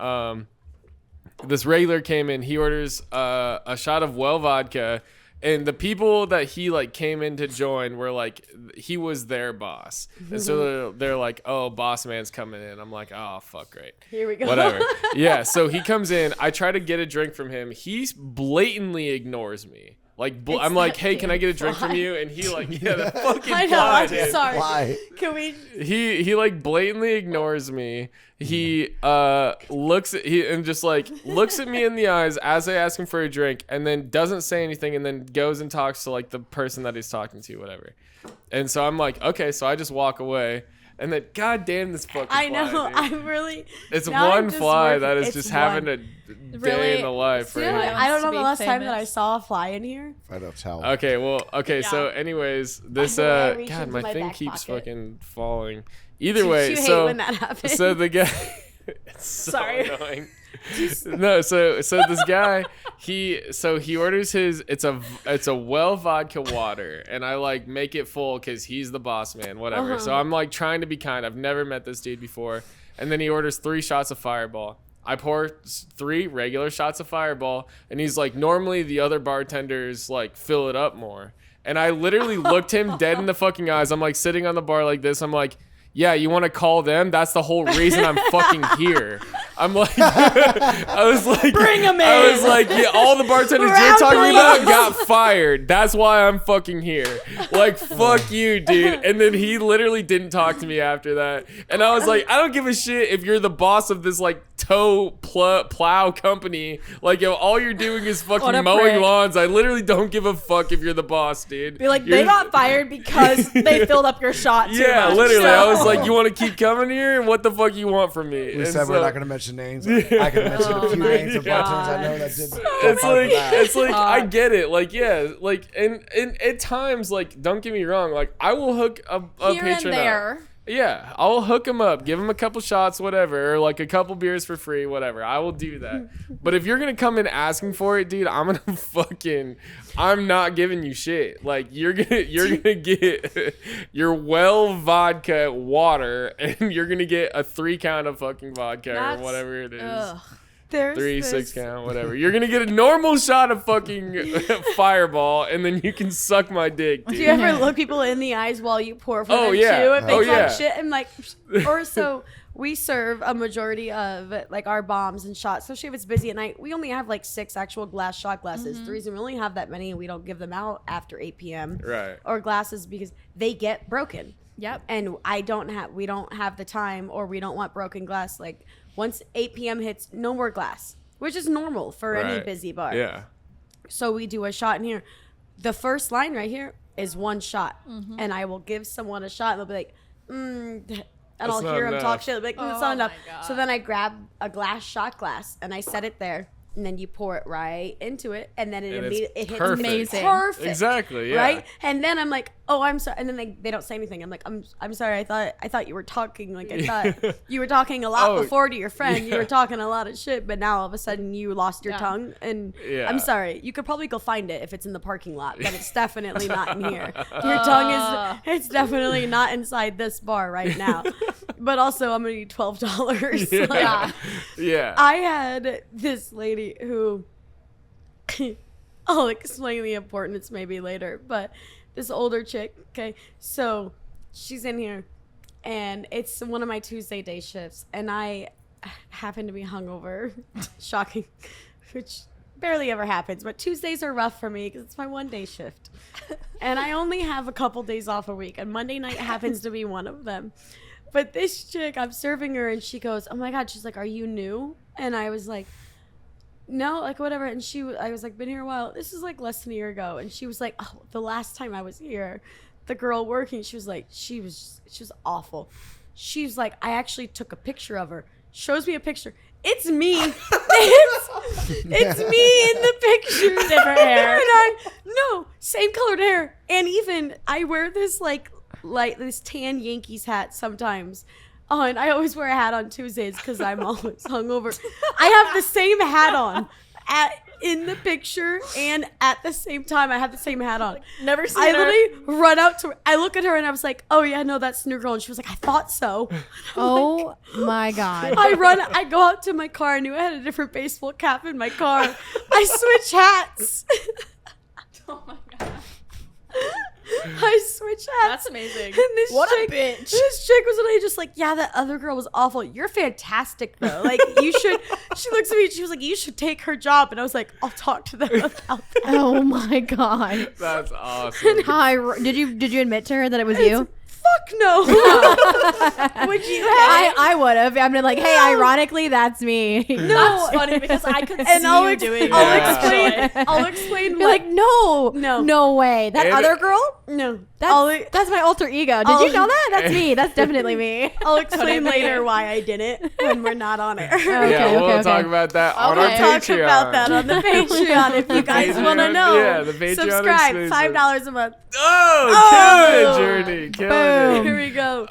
this regular came in, he orders a shot of well vodka, and the people that he like came in to join were like, he was their boss, and so they're like, oh, boss man's coming in. I'm like, oh fuck, great, Here we go. whatever. Yeah, so he comes in, I try to get a drink from him, he blatantly ignores me. Like I'm like, that hey, can I get a drink fly. from you? And he like, yeah, the fucking I know. fly, I'm dude. sorry. Why? Can we? He like blatantly ignores me. He looks at me in the eyes as I ask him for a drink, and then doesn't say anything, and then goes and talks to like the person that he's talking to, whatever. And so I'm like, okay, so I just walk away. And then, goddamn, this fucking I know. fly, dude. I'm really. It's now I'm one just fly working- that is it's just one. having a day Really? in the life right You know, here. I don't know To the be last time that I famous. saw a fly in here. I don't tell. Okay, Yeah. so anyways, this I reach God, into my my thing back keeps pocket. fucking falling. Either way, you hate so when that happens. so the guy it's so Sorry. annoying. No, so this guy, he orders his it's a well vodka water, and I like make it full because he's the boss man, whatever. So I'm like trying to be kind. I've never met this dude before, and then he orders 3 shots of Fireball. I pour 3 regular shots of Fireball, and he's like, normally the other bartenders like fill it up more. And I literally looked him dead in the fucking eyes. I'm like sitting on the bar like this. I'm like, yeah, you want to call them? That's the whole reason I'm fucking here. I'm like, I was like, Bring 'em I was in. like, yeah, all the bartenders you're Round talking please. about got fired. That's why I'm fucking here. Like, fuck you, dude. And then he literally didn't talk to me after that. And I was like, I don't give a shit if you're the boss of this like plow company. Like, if all you're doing is What fucking a mowing prick. lawns. I literally don't give a fuck if you're the boss, dude. Be like, You're- they got fired because they filled up your shot too Yeah, much. literally. I was So- like, you want to keep coming here? What the fuck you want from me? We And said we're so- not going to mention names. I can mention a few names of bartenders I know that did. It's like I get it, like yeah, like and at times, like don't get me wrong, like I will hook a Here and patron up. there. Yeah, I'll hook him up, give him a couple shots, whatever, or like a couple beers for free, whatever. I will do that. But if you're gonna come in asking for it, dude, I'm not giving you shit. Like you're gonna get your well vodka water, and you're gonna get a 3 count of fucking vodka That's- or whatever it is. Ugh. There's 3, this- 6 count, whatever. You're gonna get a normal shot of fucking Fireball, and then you can suck my dick, Do dude. you ever look people in the eyes while you pour for Oh, them yeah. too? If they Oh, talk yeah. shit and like, or so we serve a majority of like our bombs and shots. Especially if it's busy at night, we only have like 6 actual glass shot glasses. The reason we only have that many and we don't give them out after 8 p.m. Right. or glasses because they get broken. Yep. And we don't have the time, or we don't want broken glass. Like once 8 p.m. hits, no more glass, which is normal for any Right. busy bar. Yeah. So we do a shot in here. The first line right here is 1 shot, and I will give someone a shot, and they'll be like, and I'll not hear them enough. talk shit. They'll be like, that's Oh not enough. my God. So then I grab a shot glass, and I set it there, and then you pour it right into it, and then And it's it hits perfect. Amazing. perfect. Exactly. Yeah. Right, and then I'm like, "Oh, I'm sorry," and then they don't say anything. I'm like, "I'm sorry. I thought you were talking. Like I thought you were talking a lot Oh, before to your friend. You yeah. were talking a lot of shit, but now all of a sudden you lost your Yeah. tongue. And Yeah. I'm sorry. You could probably go find it if it's in the parking lot, but it's definitely not in here. Your tongue is. It's definitely not inside this bar right now. But also, I'm gonna need $12. Yeah. Like, Yeah. I had this lady who I'll explain the importance maybe later, but this older chick, okay, so she's in here and it's one of my Tuesday day shifts and I happen to be hungover. Shocking. Which barely ever happens, but Tuesdays are rough for me because it's my 1-day shift. And I only have a couple days off a week, and Monday night happens to be one of them. But this chick, I'm serving her, and she goes, oh my God, she's like, are you new? And I was like, no, like whatever. And I was like, been here a while. This is like less than a year ago. And she was like, oh, the last time I was here, the girl working, she was like, she was awful. She's like, I actually took a picture of her. Shows me a picture. It's me. It's me in the picture. Different hair. No, same colored hair. And even I wear this like this tan Yankees hat sometimes. Oh, and I always wear a hat on Tuesdays because I'm always hungover. I have the same hat on in the picture, and at the same time, I have the same hat on. Like, never seen I her. literally run out to her. I look at her, and I was like, oh, yeah, no, that's the new girl. And she was like, I thought so. Oh, my God. I go out to my car. I knew I had a different baseball cap in my car. I switch hats. Oh my God. I switch hats. That's amazing. And this What chick, a bitch. This chick was literally just like, yeah, that other girl was awful. You're fantastic, though. Like, you should. She looks at me and she was like, you should take her job. And I was like, I'll talk to them about that. Oh, my God. That's awesome. Hi. Did you admit to her that it was you? Fuck no. Would you have? I would have. I'm like, hey, ironically, that's me. That's funny because I could see you doing it. I'll explain. Be like, no, No. no way. That And- other girl? No. That's my alter ego. Did you know that? That's me. That's definitely me. I'll explain later why I didn't when we're not on air. Yeah, we'll talk about that on our Okay. Talk Patreon. about that on the Patreon if you guys Patreon, want to know. yeah, the Patreon Subscribe, exclusive. $5 a month. Oh, killing it, Journey. Killing it. Here we go.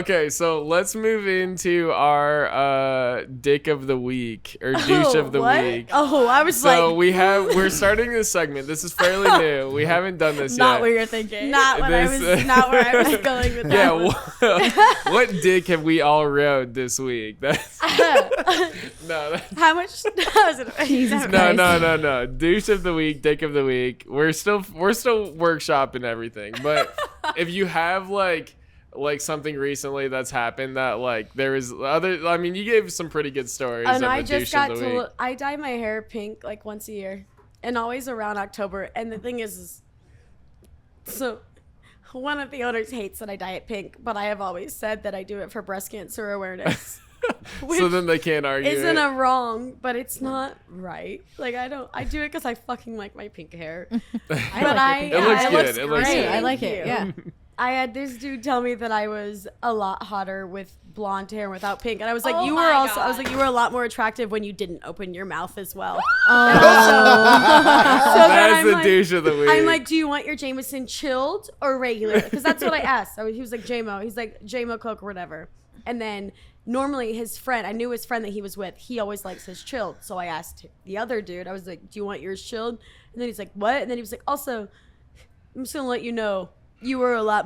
Okay, so let's move into our dick of the week or douche of the what? week. Oh, I was So like, we're starting this segment. This is fairly new. We haven't done this Not yet. what you're thinking. not where I was going with that. Yeah, one. what dick have we all rode this week? That's no, How much? Jesus no, Christ. no. Douche of the week, dick of the week. We're still workshopping everything. But if you have like something recently that's happened that like there is other, I mean, you gave some pretty good stories of And the I just douche got of the week. I dye my hair pink like once a year, and always around October. And the thing is so one of the owners hates that I dye it pink, but I have always said that I do it for breast cancer awareness. So then they can't argue. Isn't it. a wrong, but it's not right. Like I do it because I fucking like my pink hair. I But like It looks it good. It looks great. good. I like Thank it. you. Yeah. I had this dude tell me that I was a lot hotter with blonde hair and without pink, and I was like, Oh you my were also. God. I was like, you were a lot more attractive when you didn't open your mouth as well. Oh. So then That's I'm the like- douche of the week. I'm like, do you want your Jameson chilled or regular? Because that's what I asked. He was like, JMO. He's like, JMO Coke or whatever. And then normally his friend, I knew his friend that he was with, he always likes his chilled. So I asked the other dude, I was like, do you want yours chilled? And then he's like, what? And then he was like, also, I'm just going to let you know, you were a lot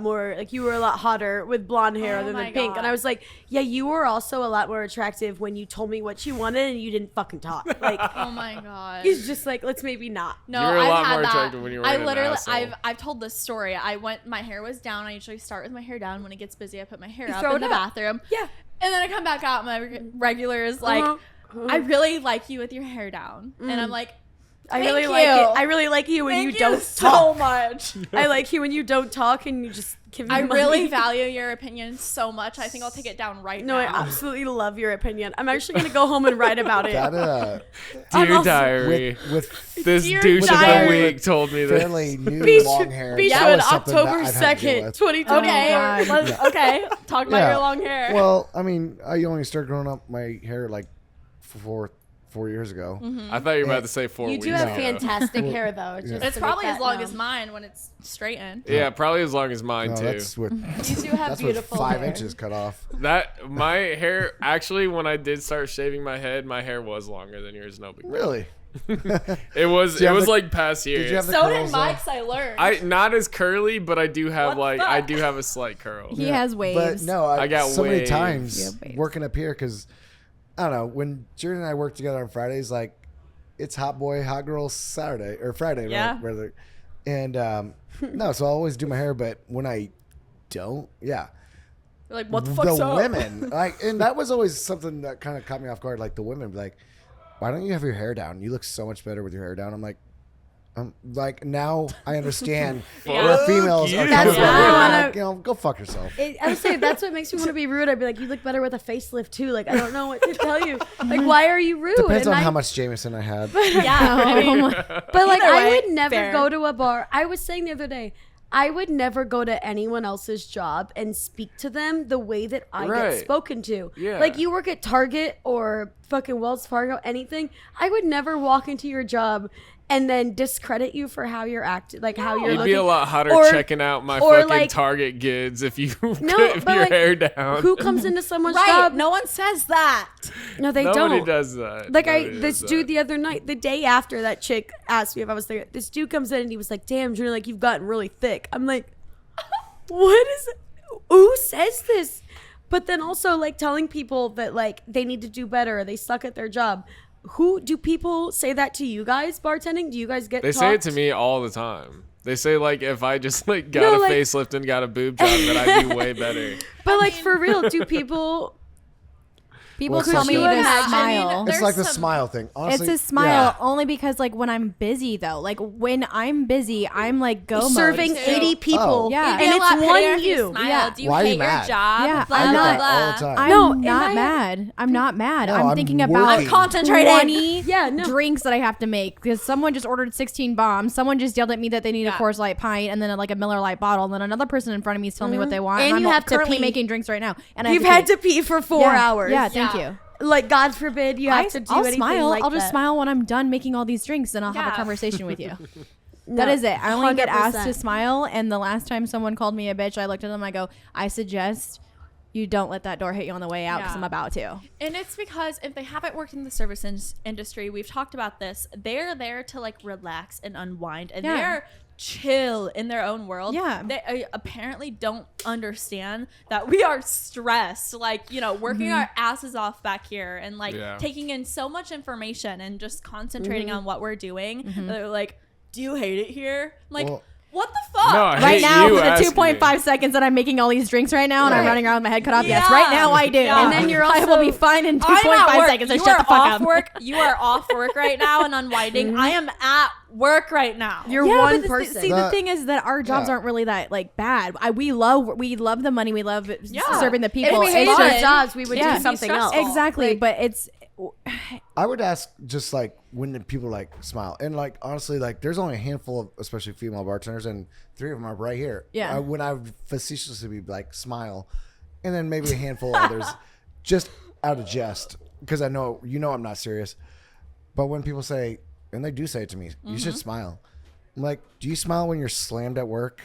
hotter with blonde hair Oh other my than pink. God. And I was like, yeah, you were also a lot more attractive when you told me what you wanted and you didn't fucking talk. Like, Oh my God. he's just like, let's maybe not. No, You were a I've lot had more that. attractive when you were I in an literally, asshole. I've told this story. My hair was down. I usually start with my hair down. When it gets busy, I put my hair You up throw in it the up. bathroom. Yeah. And then I come back out. My regular is like, I really like you with your hair down. And I'm like, I Thank really like you. it. I really like you when thank you don't so talk. much. I like you when you don't talk and you just give me I money. really value your opinion so much. I think I'll take it down right No, now. I absolutely love your opinion. I'm actually gonna go home and write about it. That I'm Dear also- diary. with This Dear douche of the diary. week told me this. fairly new Beach, long hair. Beachwood, that was something that October I've had to deal 2nd, with. 2020. Okay, God. okay. Talk about Yeah. your long hair. Well, I mean, I only started growing up my hair like 4 years ago. I thought you were about to say 4 You weeks do have ago. fantastic hair, though. Just it's to probably make as that long known. as mine when it's straightened. Yeah, probably as long as mine No, too. that's with You do have that's with beautiful 5 hair. inches cut off. That my hair actually, when I did start shaving my head, my hair was longer than yours. No big deal. Really? It was. Did you It have was the- like past here. Did you have the So did curls, though? Mike's. I learned. I not as curly, but I do have What the I fuck? do have a slight curl. He has waves. But no, I got so many waves. times You have waves. working up here because I don't know when Jordan and I work together on Fridays. Like it's hot boy, hot girl Saturday or Friday, Yeah. rather. And no, so I always do my hair, but when I don't, yeah, You're like, what the fuck's the up? women like, and that was always something that kind of caught me off guard. Like the women, be like, why don't you have your hair down? You look so much better with your hair down. I'm like, now I understand where females are coming from. Like, go fuck yourself. I would say that's what makes me want to be rude. I'd be like, you look better with a facelift too. Like, I don't know what to tell you. Like, why are you rude? Depends And on how much Jameson I had. Yeah, I mean, But like, Either I way, would never fair. go to a bar. I was saying the other day, I would never go to anyone else's job and speak to them the way that I Right. get spoken to. Yeah. Like, you work at Target or fucking Wells Fargo, anything. I would never walk into your job and then discredit you for how you're acting, like how you're You'd looking. be a lot hotter Or- checking out my or, fucking like- Target goods if you No, if but your like, hair down. who comes into someone's right. job? No one says that. No, they Nobody don't. does that. Like Nobody this does dude that. the other night, the day after that chick asked me if I was there, this dude comes in and he was like, "Damn, Junior, like you've gotten really thick." I'm like, "What is? Who says this?" But then also like telling people that like they need to do better or they suck at their job. Who do people say that to you guys bartending? Do you guys get? They say it to talked? me all the time. They say like if I just like got No, a like- facelift and got a boob job, that I'd be way better. But like for real, do people? People Well, tell it's me just- to Yeah, smile. It's There's like the some- smile thing. Honestly, It's a smile yeah. only because like when I'm busy though, like when I'm busy, I'm like go Serving mode. 80 people, Oh. Yeah. and Get a lot it's prettier one if you you. smile. Yeah. Do you Why are you hate your mad? job? Yeah, Blah, I I'm get blah, that blah. all the time. I'm No, in not my- mad. I'm not mad. No, I'm I'm thinking working. about I'm concentrating. 20 Yeah, no. drinks that I have to make because someone just ordered 16 bombs. Someone just yelled at me that they need a Yeah. Coors Light pint and then like a Miller Light bottle. And then another person in front of me is telling me what they want. And I'm you have to currently pee. making drinks right now. And I You've have had to pee for 4 Yeah. hours. Yeah, thank Yeah. you. Like, God forbid you have to do I'll anything smile. like I'll just that. smile when I'm done making all these drinks and I'll have a Yeah. conversation with you. No, That is it. I only get asked to 100%. smile. And the last time someone called me a bitch, I looked at them. I go, I suggest you don't let that door hit you on the way out because Yeah. I'm about to. And it's because if they haven't worked in the service industry, we've talked about this. They're there to like relax and unwind, and Yeah. they're chill in their own world. Yeah. They apparently don't understand that we are stressed, like, you know, working our asses off back here and like Yeah. taking in so much information and just concentrating on what we're doing. They're like, do you hate it here? I'm like, Well- what the fuck? No, I Right hate now, you for the asking 2.5 me. seconds that I'm making all these drinks right now and I'm Right. running around with my head cut off, yes, Yeah. right now I do. Yeah. And then you're I will be also- fine in I'm 2.5 at work. seconds. So You shut are the fuck off up. work. You are off work right now and unwinding. I am at work right now. You're Yeah, one but person. See, the That- thing is that our jobs yeah. aren't really that like bad. We love the money. We love Yeah. serving the If people. If we hated It's our just- jobs, we would Yeah. do something else. Stressful. exactly, Like- but it's I would ask just like when the people like smile and like honestly like there's only a handful of especially female bartenders and 3 of them are right here. Yeah. When I would facetiously be like smile, and then maybe a handful of others just out of jest because I know I'm not serious. But when people say and they do say it to me, you should smile. I'm like, do you smile when you're slammed at work?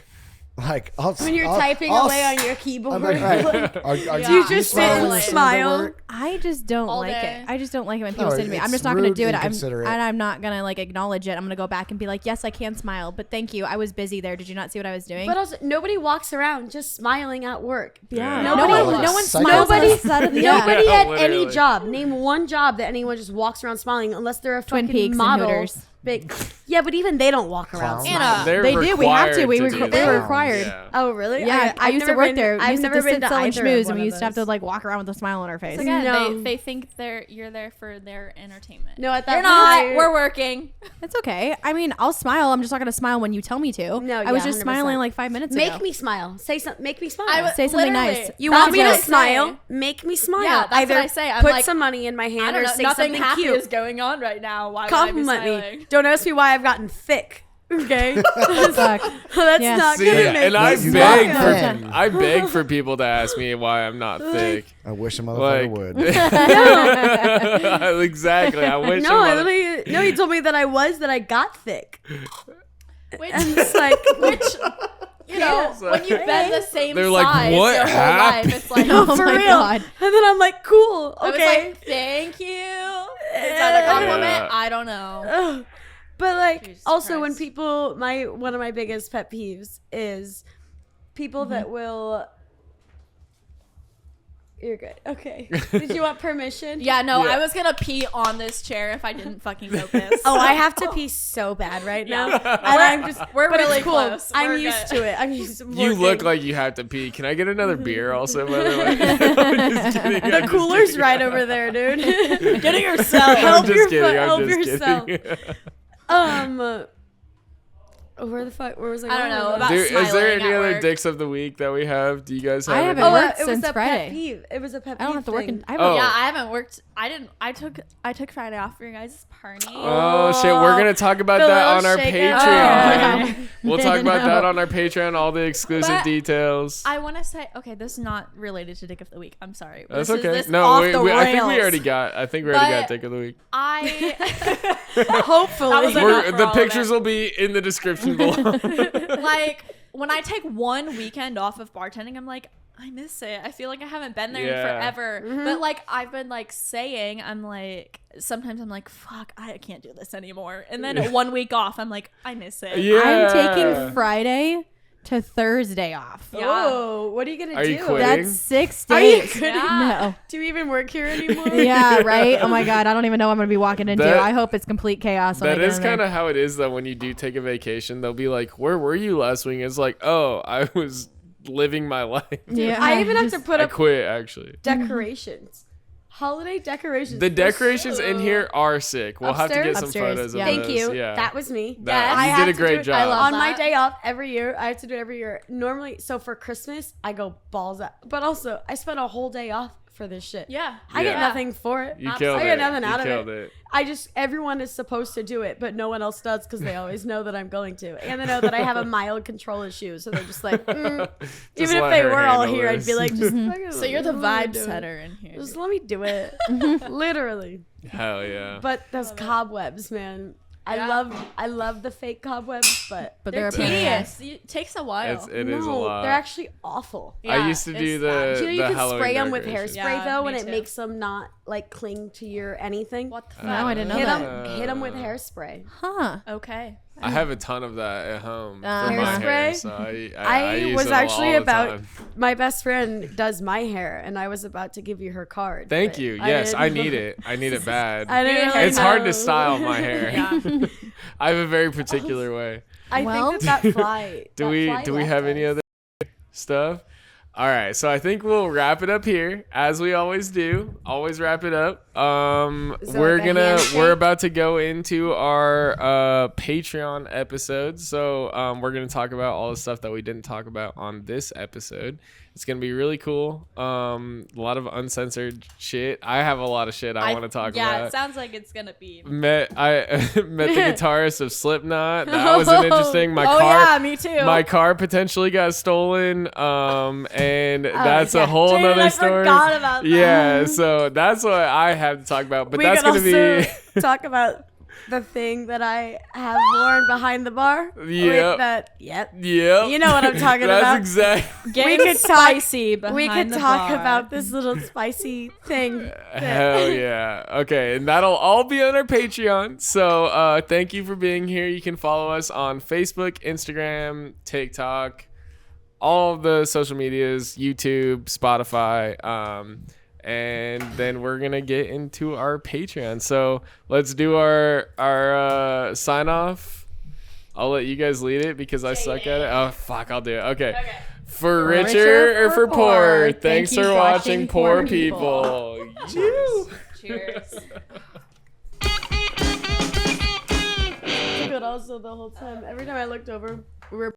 Like When you're typing away on your keyboard. I'm like, right. Are You just sit smile when and you're slammed at smile. work? I just don't All like day. it. I just don't like it when people No, say to me, "I'm it's just not going to rude do it." and I'm inconsiderate. and I'm not going to like acknowledge it. I'm going to go back and be like, "Yes, I can smile, but thank you. I was busy there. Did you not see what I was doing?" But also, nobody walks around just smiling at work. yeah, Yeah. no Nobody- one, no one Psycho- smiles on Nobody- the side of the Nobody Yeah, at any literally. job. Name one job that anyone just walks around smiling, unless they're a Twin fucking Peaks and model. Hooters. Big, yeah, but even they don't walk around Clowns. smiling. Anna. They're They do. We have to. required We do were that. required. Yeah. Oh, really? Yeah, I I've used to never work been- there. We I've used to never sit, been to sell, and either of schmooze, one and we of used to have to those. like walk around with a smile on our face. Again, No. they think you're there for their entertainment. No, at that You're not. point- We're working. It's okay. I mean, I'll smile. I'm just not going to smile when you tell me to. No, I was yeah, just 100%. smiling like 5 minutes ago. Make me smile. Say something. Make me smile. Say something Literally, nice. You that's want me what to I say. smile? Make me smile. Yeah, that's Either what I say. I'm put like, some money in my I hand don't or know. say Nothing something happy cute. is going on right now. Why Compliment would I be me. smiling? Don't ask me why I've gotten thick. Okay, that's Fuck. not See, gonna make and I me beg smile. for I beg for people to ask me why I'm not thick. I wish a motherfucker Like, would. exactly. I wish. No, a mother- no, he told me that I got thick. Which, And it's like, you know, when you've been the same They're like, size "What your whole happened?" life, it's like, Oh for my real. God. And then I'm like, cool, I was okay. like, thank you. Is that a compliment? Yeah. I don't know. Ugh. But like, Jesus also when Christ. people, one of my biggest pet peeves is people that will You're good. Okay. Did you want permission? Yeah, no, Yeah. I was gonna pee on this chair if I didn't fucking focus. Oh, I have to pee so bad right now. Yeah. And I'm just, We're but really it's cool. close. I'm We're used good. to it. I'm used to You look working. like you have to pee. Can I get another beer also, by the way? I'm just kidding. I'm The just cooler's kidding. right over there, dude. Get it yourself. I'm Help just your kidding. help I'm just yourself. kidding. Where the fuck? Where was I? I don't going? know, about Dude, is there smiling any at other work. dicks of the week that we have? Do you guys have I any? haven't Oh, worked it was since a Friday. pet peeve. It was a pet peeve. I don't have to work. thing. Oh. Yeah, I haven't worked. I took Friday off for your guys' party. Oh shit, we're gonna talk about The that little on our shake Patreon. it. We'll talk about No. that on our Patreon, all the exclusive But details. I want to say, okay, this is not related to Dick of the Week. I'm sorry. That's This is- okay. this No, off we, the I think we rails. already got. I think we already got But- Dick of the Week. I Hopefully. That was enough We're, for the all of pictures it. will be in the description below. like when I take one weekend off of bartending, I'm like, I miss it. I feel like I haven't been there Yeah. in forever. But like I've been like saying, I'm like, sometimes I'm like, fuck, I can't do this anymore. And then 1 week off, I'm like, I miss it. Yeah. I'm taking Friday to Thursday off. Yeah. Oh, what are you gonna Are do? you quitting? That's 6 Are you days. kidding? Yeah. Do you even work here anymore? No. Yeah, right. Oh my god, I don't even know what I'm gonna be walking into. That- I hope it's complete chaos. When I That get is in there. kind of how it is though. When you do take a vacation, they'll be like, "Where were you last week?" It's like, "Oh, I was living my life. Yeah, I even have to put I up quit actually." decorations. Holiday decorations. The They're decorations so- in here are sick. We'll have to get some Upstairs, photos yeah. of Thank those. you. Yeah. That was me. That- I you have did a to do great it job. I love on my that. day off every year. I have to do it every year. Normally, so for Christmas, I go balls out. But also, I spent a whole day off for this shit. Yeah. I get Yeah. nothing for it. You killed I it. get nothing You out of killed it. it. I just, everyone is supposed to do it, but no one else does because they always know that I'm going to. And they know that I have a mild control issue. So they're just like, Just even if let they her were all handle here, I'd be this. like, just fucking So you're the let me vibe do it. setter in here. Just let me do it. Literally. Hell yeah. But those cobwebs, man. Yeah. I love the fake cobwebs, but they're a pain in the tedious. ass. It takes a while. It is a lot. they're actually awful. I Yeah, used to do it's the sad. Do you know you the can Halloween spray them with decorations. hairspray Yeah, though, me and it too. makes them not like cling to your anything? What the fuck? No, I didn't know Hit that. them with hairspray. Huh. Okay. I have a ton of that at home for my Hairspray? hair, so I use was it actually all the about time. my best friend does my hair, and I was about to give you her card. Thank but you. Yes, I didn't- need it. I need it bad. I didn't really It's hard to know. style my hair. Yeah. I have a very particular way. I Well- think that fly. Do we have any other stuff? All right, so I think we'll wrap it up here as we always do. Always wrap it up. Is there We're like a gonna handshake? we're about to go into our Patreon episode. So we're gonna talk about all the stuff that we didn't talk about on this episode. It's gonna be really cool. A lot of uncensored shit. I have a lot of shit I want to talk Yeah, about. it sounds like it's gonna be. Met the guitarist of Slipknot. That was an interesting. My Oh car, yeah, me too. my car potentially got stolen. And that's yeah. a whole Dude, nother I story. forgot about that. Yeah, so that's what I have to talk about. But We that's could gonna also be talk about the thing that I have worn behind the bar. Yep. Yep. yeah. You know what I'm talking That's about. exactly. Getting we could talk- spicy behind We could the talk bar. about this little spicy thing. Hell yeah. Okay, and that'll all be on our Patreon. So thank you for being here. You can follow us on Facebook, Instagram, TikTok, all of the social medias, YouTube, Spotify. And then we're gonna get into our Patreon. So let's do our sign off. I'll let you guys lead it because I suck at it. Oh fuck, I'll do it. Okay. For richer or for poor, thanks for watching Poor People. Cheers. Cheers. But also the whole time, every time I looked over, we were